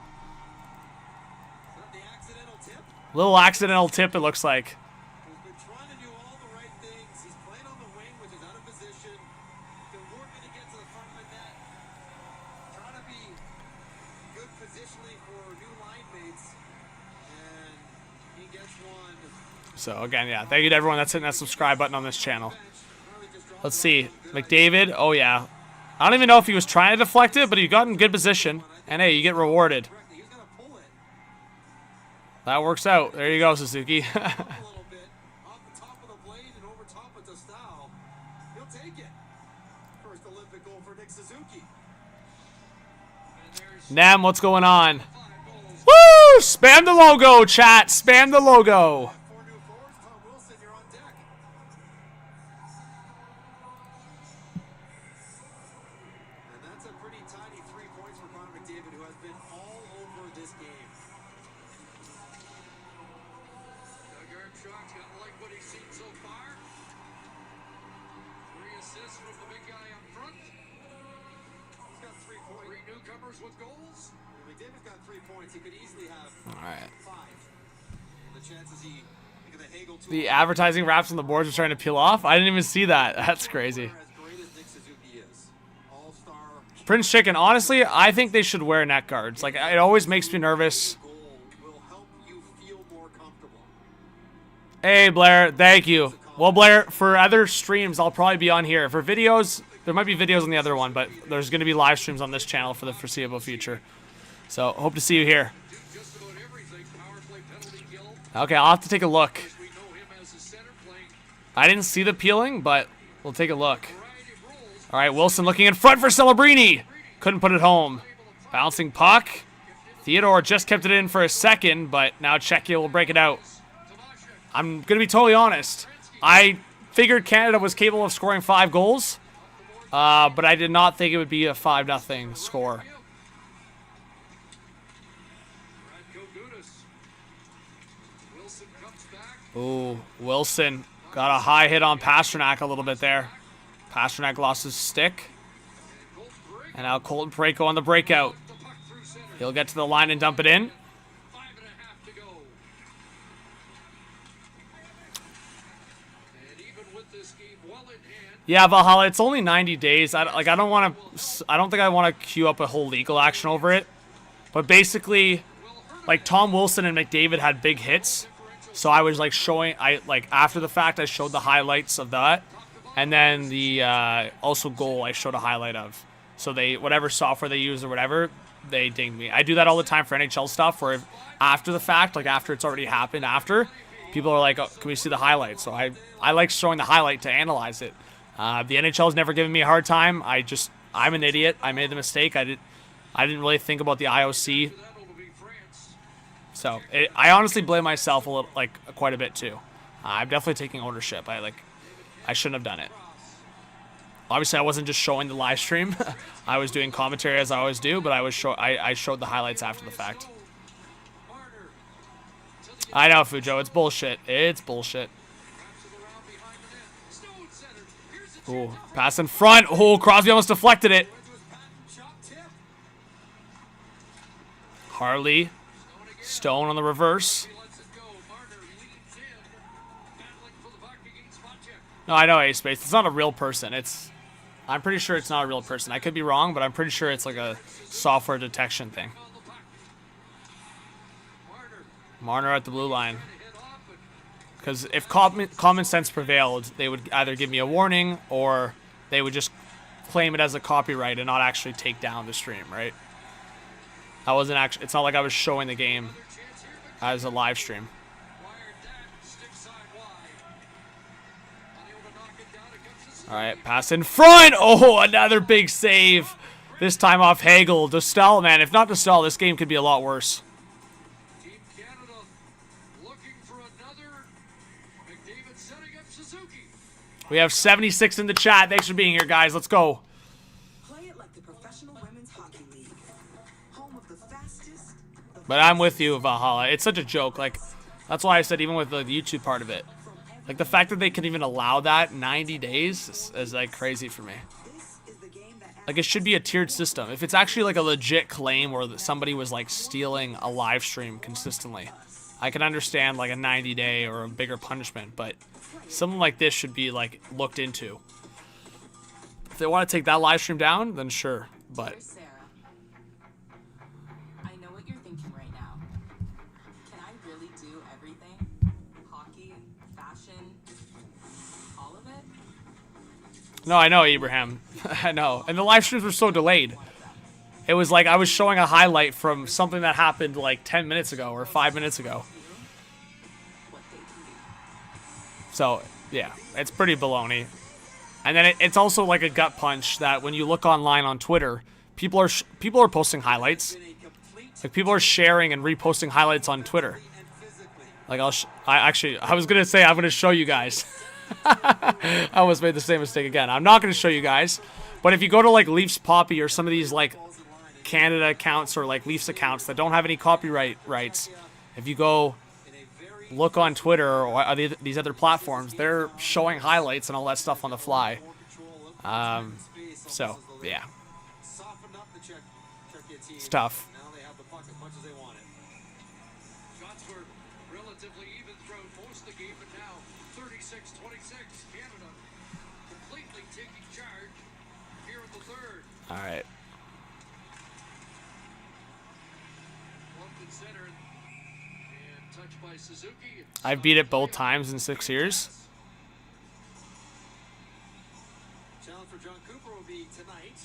The accidental tip. Little accidental tip, it looks like. He's been trying to do all the right things. He's playing on the wing, which is out of position. Been working to get to the front of the net. Trying to be good positionally for new line mates. And he gets one. So, again, yeah, thank you to everyone that's hitting that subscribe button on this channel. Let's see. McDavid, oh, yeah. I don't even know if he was trying to deflect it, but he got in good position. And, hey, you get rewarded. He's going to pull it That works out. There you go, Suzuki. a little bit off the top of the blade and over top of the style. He'll take it. First Olympic goal for Nick Suzuki. Nam, what's going on? Woo! Spam the logo, chat. Spam the logo. 4 new forwards. Tom Wilson, you're on deck. And that's a pretty tiny 3 points for Connor McDavid, who has been all over this game. Doug Armstrong's got to like what he's seen so far. 3 assists from the big guy up front. He's got 3 points. 3 newcomers with goals. McDavid's got 3 points. He could easily have All right. 5. The chances he look at the Hagel The advertising wraps on the boards are starting to peel off. I didn't even see that. That's crazy. as great as Nick Suzuki is. All-star Prince Chicken, honestly, I think they should wear neck guards. Like, it always makes me nervous. goal will help you feel more comfortable. Hey, Blair, thank you. Well, Blair, for other streams, I'll probably be on here. For videos, there might be videos on the other one, but there's going to be live streams on this channel for the foreseeable future. So, hope to see you here. Just about everything. Power play, penalty kill. Okay, I'll have to take a look. We know him as a center playing I didn't see the peeling, but we'll take a look. variety of roles. All right, Wilson looking in front for Celebrini. Couldn't put it home. Bouncing puck. Theodore just kept it in for a second, but now Czechia will break it out. I'm going to be totally honest. I figured Canada was capable of scoring 5 goals, but I did not think it would be a 5-0 score. Radko Gudas. Wilson comes back. Ooh, Wilson got a high hit on Pasternak a little bit there. Pasternak lost his stick. And now Colton Parayko on the breakout. The puck through center. He'll get to the line and dump it in. 5.5 to go. And even with this game well in hand, Yeah, Valhalla, it's only 90 days. I don't think I want to queue up a whole legal action over it. But basically, like Tom Wilson and McDavid had big hits. So I was like showing, after the fact, I showed the highlights of that. And then the also goal I showed a highlight of. So they, whatever software they use or whatever, they dinged me. I do that all the time for NHL stuff where after the fact, like after it's already happened, people are like, oh, can we see the highlights? So I like showing the highlight to analyze it. The NHL has never given me a hard time. I'm an idiot. I made the mistake. I didn't really think about the IOC. that will be France. So I honestly blame myself a little, quite a bit too. I'm definitely taking ownership. I shouldn't have done it. Obviously, I wasn't just showing the live stream. I was doing commentary as I always do, but I showed the highlights after the fact. I know, Fujo. It's bullshit. It's bullshit. Ooh, pass in front. Oh, Crosby almost deflected it. Harley. Stone on the reverse. No, I know, A-Space. It's not a real person. I'm pretty sure it's not a real person. I could be wrong, but I'm pretty sure it's like a software detection thing. Marner at the blue line. Because if common sense prevailed, they would either give me a warning or they would just claim it as a copyright and not actually take down the stream, right? I wasn't actually. It's not like I was showing the game as a live stream. All right, pass in front. Oh, another big save. This time off Hagel. Dostal, man. If not Dostal, this game could be a lot worse. Team Canada looking for another. McDavid setting up Suzuki. We have 76 in the chat. Thanks for being here, guys. Let's go. Play it like the Professional Women's Hockey League. Home of the fastest. But I'm with you, Valhalla. It's such a joke. Like, that's why I said even with the YouTube part of it. Like, the fact that they can even allow that 90 days is like, crazy for me. Like, it should be a tiered system. If it's actually, like, a legit claim where somebody was, like, stealing a live stream consistently, I can understand, like, a 90-day or a bigger punishment. But something like this should be, like, looked into. If they want to take that live stream down, then sure. But Sarah, I know what you're thinking right now. Can I really do everything? Hockey, fashion, all of it? no, I know, Abraham. I know. And the live streams were so delayed. It was like I was showing a highlight from something that happened like 10 minutes ago or 5 minutes ago. What they can do. So, yeah, it's pretty baloney. And then it's also like a gut punch that when you look online on Twitter, people are posting highlights. Like, people are sharing and reposting highlights on Twitter. Like, I was going to say I'm going to show you guys. I almost made the same mistake again. I'm not going to show you guys. But if you go to, like, Leafs Poppy or some of these, like, Canada accounts or, like, Leafs accounts that don't have any copyright rights, if you go look on Twitter or these other platforms, they're showing highlights and all that stuff on the fly. So, yeah. It's tough. Shots were relatively even throughout most of the game, but now 36-26. Canada completely taking charge here in the third. All right. Lumped in center and touched by Suzuki. I've beat it both times in 6 years. Challenge for John Cooper will be tonight.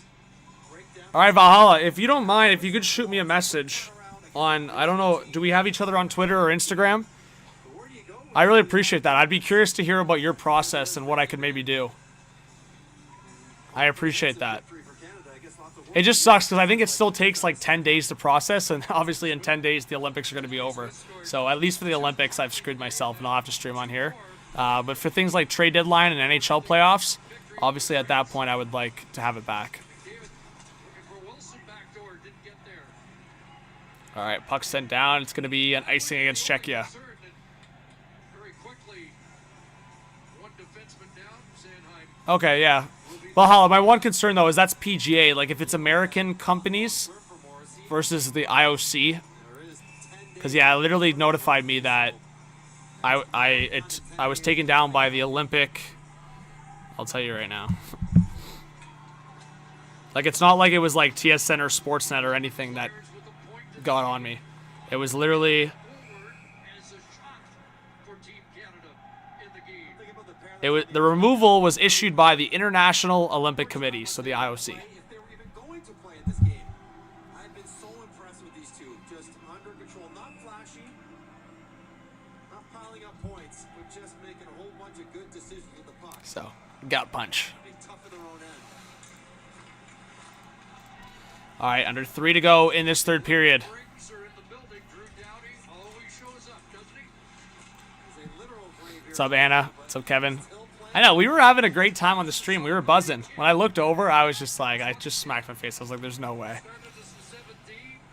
Breakdown. All right, Valhalla, if you don't mind, if you could shoot me a message on, I don't know, do we have each other on Twitter or Instagram? I really appreciate that. I'd be curious to hear about your process and what I could maybe do. I appreciate that. It just sucks because I think it still takes like 10 days to process, and obviously in 10 days the Olympics are going to be over. So at least for the Olympics, I've screwed myself and I'll have to stream on here. But for things like trade deadline and NHL playoffs, obviously at that point I would like to have it back. Looking for Wilson backdoor, didn't get there. All right, puck sent down. It's going to be an icing against Czechia. Third, and very quickly, one defenseman down, Sanheim. Okay, yeah. Valhalla, my one concern, though, is that's PGA. Like, if it's American companies versus the IOC. Because, yeah, it literally notified me that I was taken down by the Olympic. I'll tell you right now. Like, it's not like it was like TSN or Sportsnet or anything that got on me. It was literally... As a shot for Team Canada in the game. The removal was issued by the International Olympic Committee, so the IOC. If they were even going to play in this game. I've been so impressed with these two. Just under control, not flashy, not piling up points, but just making a whole bunch of good decisions with the puck. So, gut punch. Being tough in their own end. All right, under 3 to go in this third period. Briggs are in the building. Drew Doughty. Oh, What's up, Anna? What's up, Kevin? I know, we were having a great time on the stream. We were buzzing. When I looked over, I was just like, I just smacked my face. I was like, there's no way.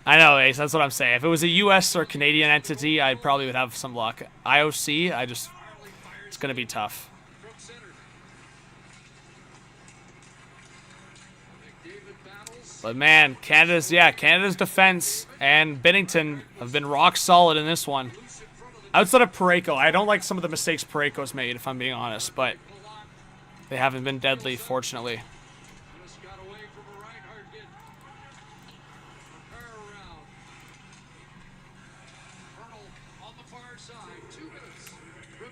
I know, Ace, that's what I'm saying. If it was a U.S. or Canadian entity, I probably would have some luck. IOC, it's going to be tough. But man, Canada's defense and Binnington have been rock solid in this one. Outside of Parayko, I don't like some of the mistakes Parayko's made, if I'm being honest, but they haven't been deadly, fortunately.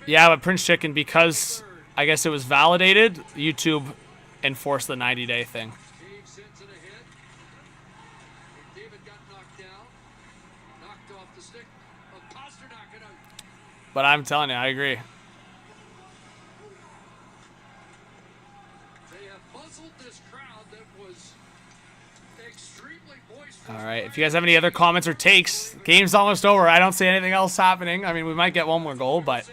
Yeah, but Prince Chicken, because I guess it was validated, YouTube enforced the 90-day thing. But I'm telling you, I agree. All right, if you guys have any other comments or takes, game's almost over. I don't see anything else happening. I mean, we might get one more goal, but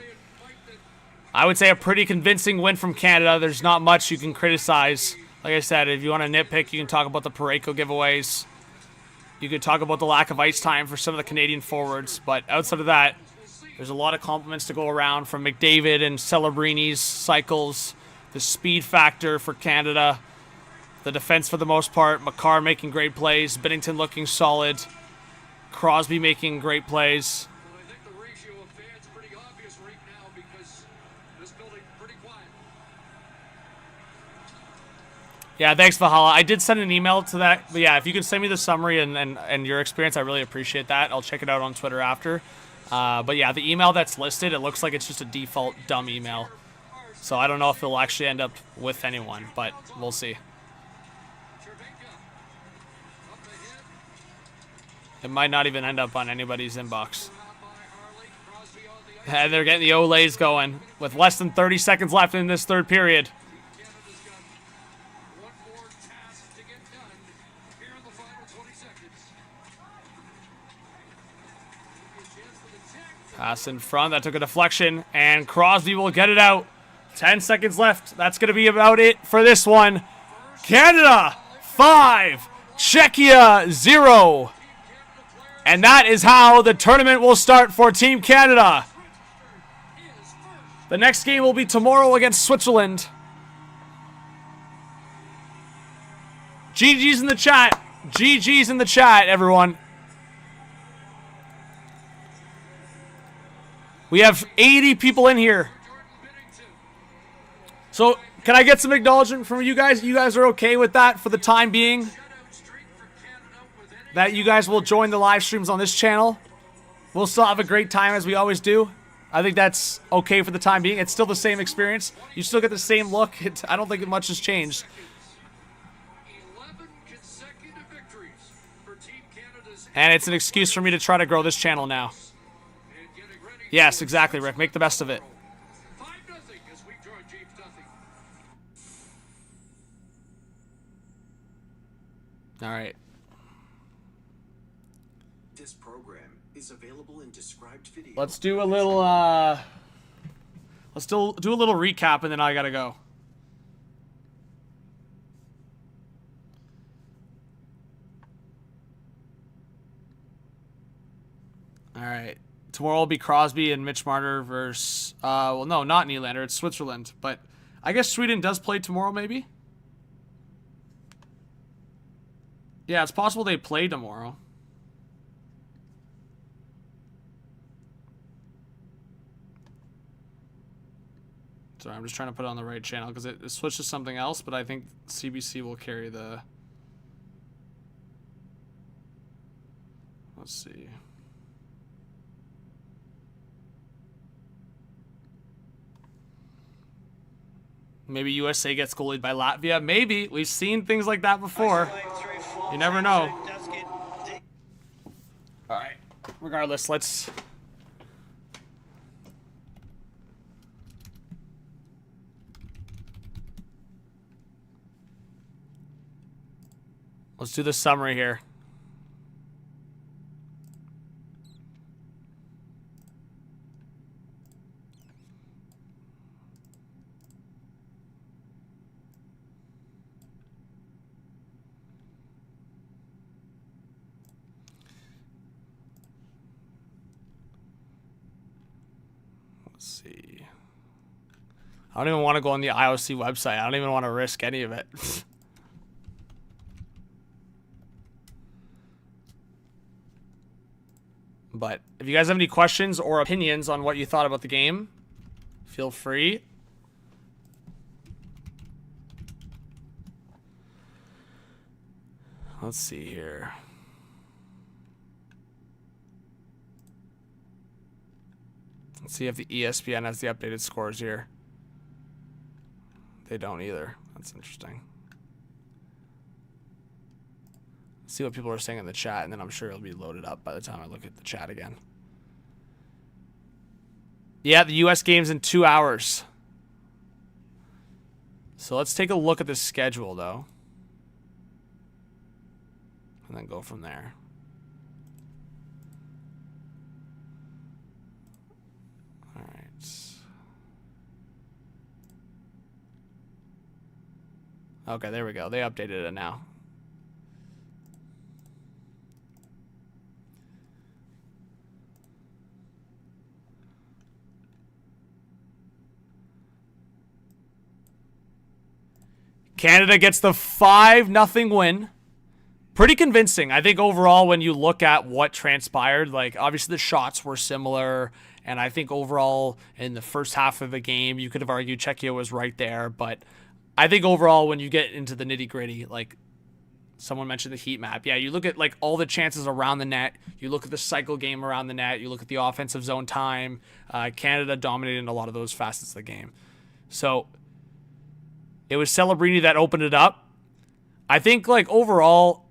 I would say a pretty convincing win from Canada. There's not much you can criticize. Like I said, if you want to nitpick, you can talk about the Parayko giveaways. You could talk about the lack of ice time for some of the Canadian forwards, but outside of that, there's a lot of compliments to go around from McDavid and Celebrini's cycles, the speed factor for Canada, the defense for the most part, Makar making great plays, Binnington looking solid, Crosby making great plays. I think the ratio of fans pretty obvious right now because this building pretty quiet. Yeah, thanks, Valhalla. I did send an email to that. But yeah, if you could send me the summary and your experience, I really appreciate that. I'll check it out on Twitter after. But yeah, the email that's listed, it looks like it's just a default dumb email. So I don't know if it'll actually end up with anyone, but we'll see. It might not even end up on anybody's inbox. And they're getting the Olays going with less than 30 seconds left in this third period. Pass in front. That took a deflection, and Crosby will get it out. 10 seconds left. That's going to be about it for this one. Canada 5, Czechia 0. And that is how the tournament will start for Team Canada. The next game will be tomorrow against Switzerland. GG's in the chat. GG's in the chat, everyone. We have 80 people in here. So, can I get some acknowledgement from you guys? You guys are okay with that for the time being? That you guys will join the live streams on this channel? We'll still have a great time as we always do. I think that's okay for the time being. It's still the same experience. You still get the same look. I don't think much has changed. 11 consecutive victories for Team Canada's. And it's an excuse for me to try to grow this channel now. Yes, exactly, Rick. Make the best of it. 5-0 as we join James Duffy. All right. This program is available in described video. Let's do a little let's do a little recap and then I gotta go. All right. Tomorrow will be Crosby and Mitch Marner versus well, no, not Nylander. It's Switzerland, but I guess Sweden does play tomorrow, maybe. Yeah, it's possible they play tomorrow. Sorry, I'm just trying to put it on the right channel because it switched to something else, but I think CBC will carry the... Let's see. Maybe USA gets goalied by Latvia. Maybe. We've seen things like that before. You never know. All right. Regardless, let's... Let's do the summary here. see. I don't even want to go on the IOC website. I don't even want to risk any of it. But if you guys have any questions or opinions on what you thought about the game, feel free. Let's see here. Let's see if the ESPN has the updated scores here. They don't either. That's interesting. Let's see what people are saying in the chat, and then I'm sure it'll be loaded up by the time I look at the chat again. Yeah, the US game's in 2 hours. So let's take a look at the schedule, though. And then go from there. All right. Okay, there we go. They updated it now. Canada gets the 5-0 win. Pretty convincing. I think overall, when you look at what transpired, like obviously the shots were similar, and I think overall in the first half of the game, you could have argued Czechia was right there, but I think overall when you get into the nitty gritty, like someone mentioned the heat map, yeah, you look at like all the chances around the net, you look at the cycle game around the net, you look at the offensive zone time, Canada dominated in a lot of those facets of the game. So it was Celebrini that opened it up. I think like overall,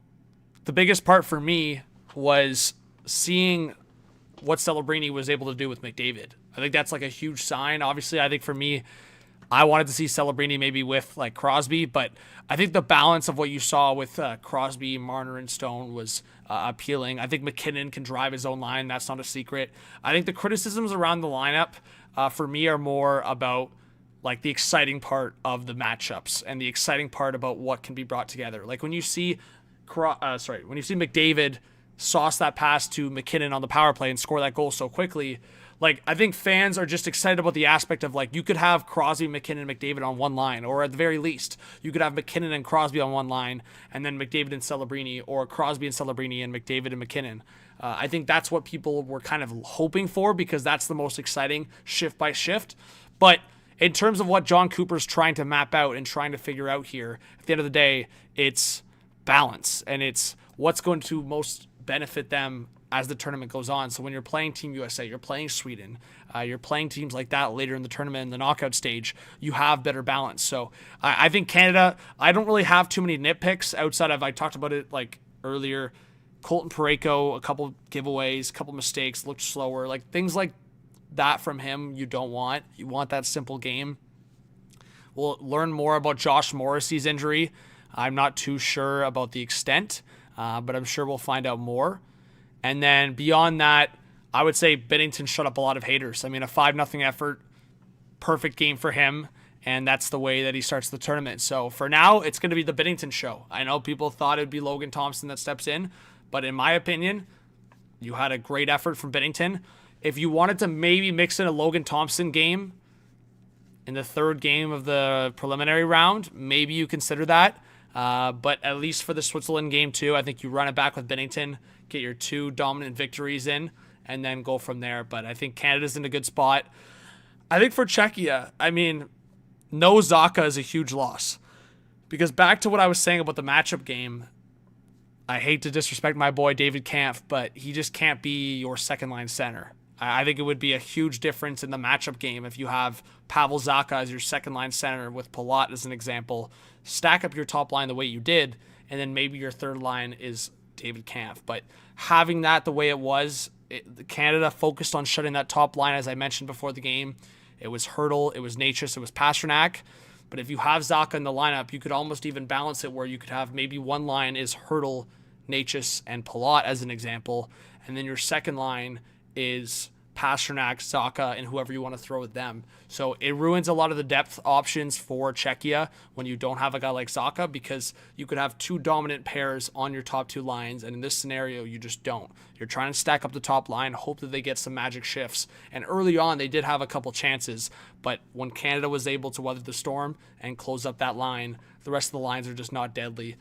the biggest part for me was seeing what Celebrini was able to do with McDavid. I think that's like a huge sign. Obviously, I think for me, I wanted to see Celebrini maybe with like Crosby, but I think the balance of what you saw with Crosby, Marner, and Stone was appealing. I think McKinnon can drive his own line. That's not a secret. I think the criticisms around the lineup for me are more about like the exciting part of the matchups and the exciting part about what can be brought together. Like when you see McDavid sauce that pass to McKinnon on the power play and score that goal so quickly, like I think fans are just excited about the aspect of like you could have Crosby, McKinnon, McDavid on one line, or at the very least you could have McKinnon and Crosby on one line and then McDavid and Celebrini, or Crosby and Celebrini and McDavid and McKinnon. I think that's what people were kind of hoping for because that's the most exciting shift by shift. But in terms of what John Cooper's trying to map out and trying to figure out here, at the end of the day, it's balance and it's what's going to most benefit them as the tournament goes on. So when you're playing Team USA, you're playing Sweden, you're playing teams like that later in the tournament in the knockout stage, you have better balance. So I think Canada, I don't really have too many nitpicks outside of, I talked about it like earlier, Colton Parayko, a couple giveaways, a couple mistakes, looked slower, like things like that from him you don't want. You want that simple game. We'll learn more about Josh Morrissey's injury. I'm not too sure about the extent, but I'm sure we'll find out more. And then beyond that, I would say Binnington shut up a lot of haters. I mean, a 5-0 effort, perfect game for him, and that's the way that he starts the tournament. So for now, it's going to be the Binnington show. I know people thought it would be Logan Thompson that steps in, but in my opinion, you had a great effort from Binnington. If you wanted to maybe mix in a Logan Thompson game in the third game of the preliminary round, maybe you consider that. But at least for the Switzerland game too, I think you run it back with Binnington, get your 2 dominant victories in, and then go from there. But I think Canada's in a good spot. I think for Czechia, I mean, no Zacha is a huge loss. Because back to what I was saying about the matchup game, I hate to disrespect my boy David Kampf, but he just can't be your second-line center. I think it would be a huge difference in the matchup game if you have Pavel Zacha as your second-line center with Palat as an example. Stack up your top line the way you did, and then maybe your third line is David Kampf. But having that the way it was, Canada focused on shutting that top line, as I mentioned before the game. It was Hertl, it was Natchez, it was Pasternak. But if you have Zacha in the lineup, you could almost even balance it where you could have maybe one line is Hertl, Natchez, and Palat as an example, and then your second line is Pasternak, Zacha, and whoever you want to throw with them. So it ruins a lot of the depth options for Czechia when you don't have a guy like Zacha, because you could have two dominant pairs on your top two lines, and in this scenario, you just don't. You're trying to stack up the top line, hope that they get some magic shifts. And early on, they did have a couple chances, but when Canada was able to weather the storm and close up that line, the rest of the lines are just not deadly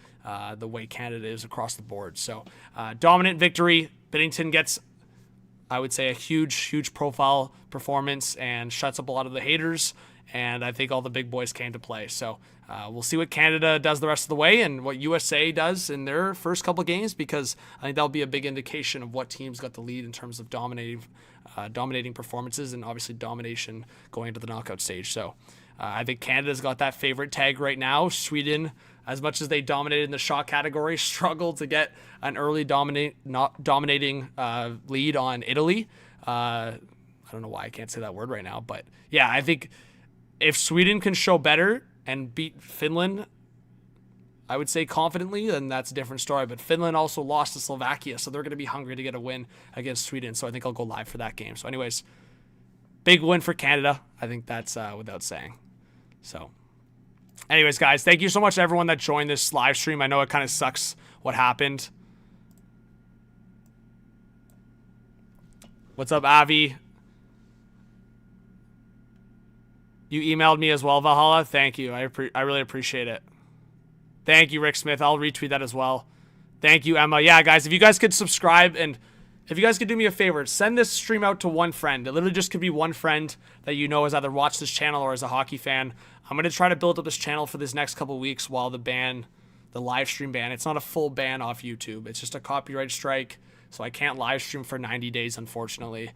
the way Canada is across the board. So dominant victory. Binnington gets, I would say, a huge profile performance and shuts up a lot of the haters. And I think all the big boys came to play. So we'll see what Canada does the rest of the way and what USA does in their first couple games, because I think that'll be a big indication of what teams got the lead in terms of dominating performances and obviously domination going into the knockout stage. So I think Canada's got that favorite tag right now. Sweden, as much as they dominated in the shot category, struggled to get an early dominating lead on Italy. I don't know why I can't say that word right now, but yeah, I think if Sweden can show better and beat Finland, I would say confidently, then that's a different story. But Finland also lost to Slovakia, so they're going to be hungry to get a win against Sweden. So I think I'll go live for that game. So anyways, big win for Canada. I think that's without saying. So anyways, guys, thank you so much to everyone that joined this live stream. I know it kind of sucks what happened. What's up, Avi? You emailed me as well, Valhalla. Thank you. I really appreciate it. Thank you, Rick Smith. I'll retweet that as well. Thank you, Emma. Yeah, guys, if you guys could subscribe and if you guys could do me a favor, send this stream out to one friend. It literally just could be one friend that you know has either watched this channel or is a hockey fan. I'm going to try to build up this channel for this next couple weeks while the live stream ban, it's not a full ban off YouTube. It's just a copyright strike, so I can't live stream for 90 days, unfortunately.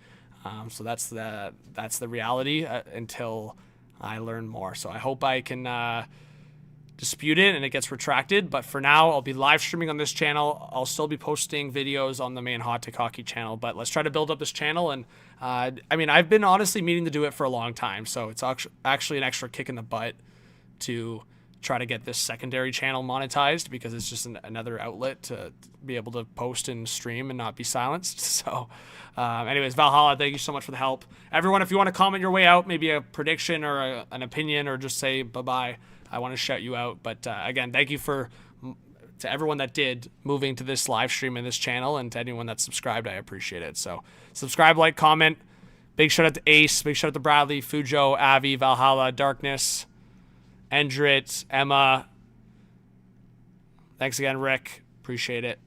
So that's the reality until I learn more. So I hope I can dispute it and it gets retracted, but for now I'll be live streaming on this channel. I'll still be posting videos on the main Hot Take Hockey channel, but let's try to build up this channel. And I mean, I've been honestly meaning to do it for a long time, so it's actually an extra kick in the butt to try to get this secondary channel monetized, because it's just another outlet to be able to post and stream and not be silenced. So anyways, Valhalla, thank you so much for the help. Everyone, if you want to comment your way out, maybe a prediction or an opinion, or just say bye-bye, I want to shout you out. But again, thank you to everyone that did moving to this live stream and this channel, and to anyone that subscribed, I appreciate it. So subscribe, like, comment. Big shout out to Ace, big shout out to Bradley, Fujo, Avi, Valhalla, Darkness, Endrit, Emma. Thanks again, Rick. Appreciate it.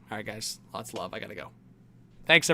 All right, guys, lots of love. I gotta go. Thanks, everyone.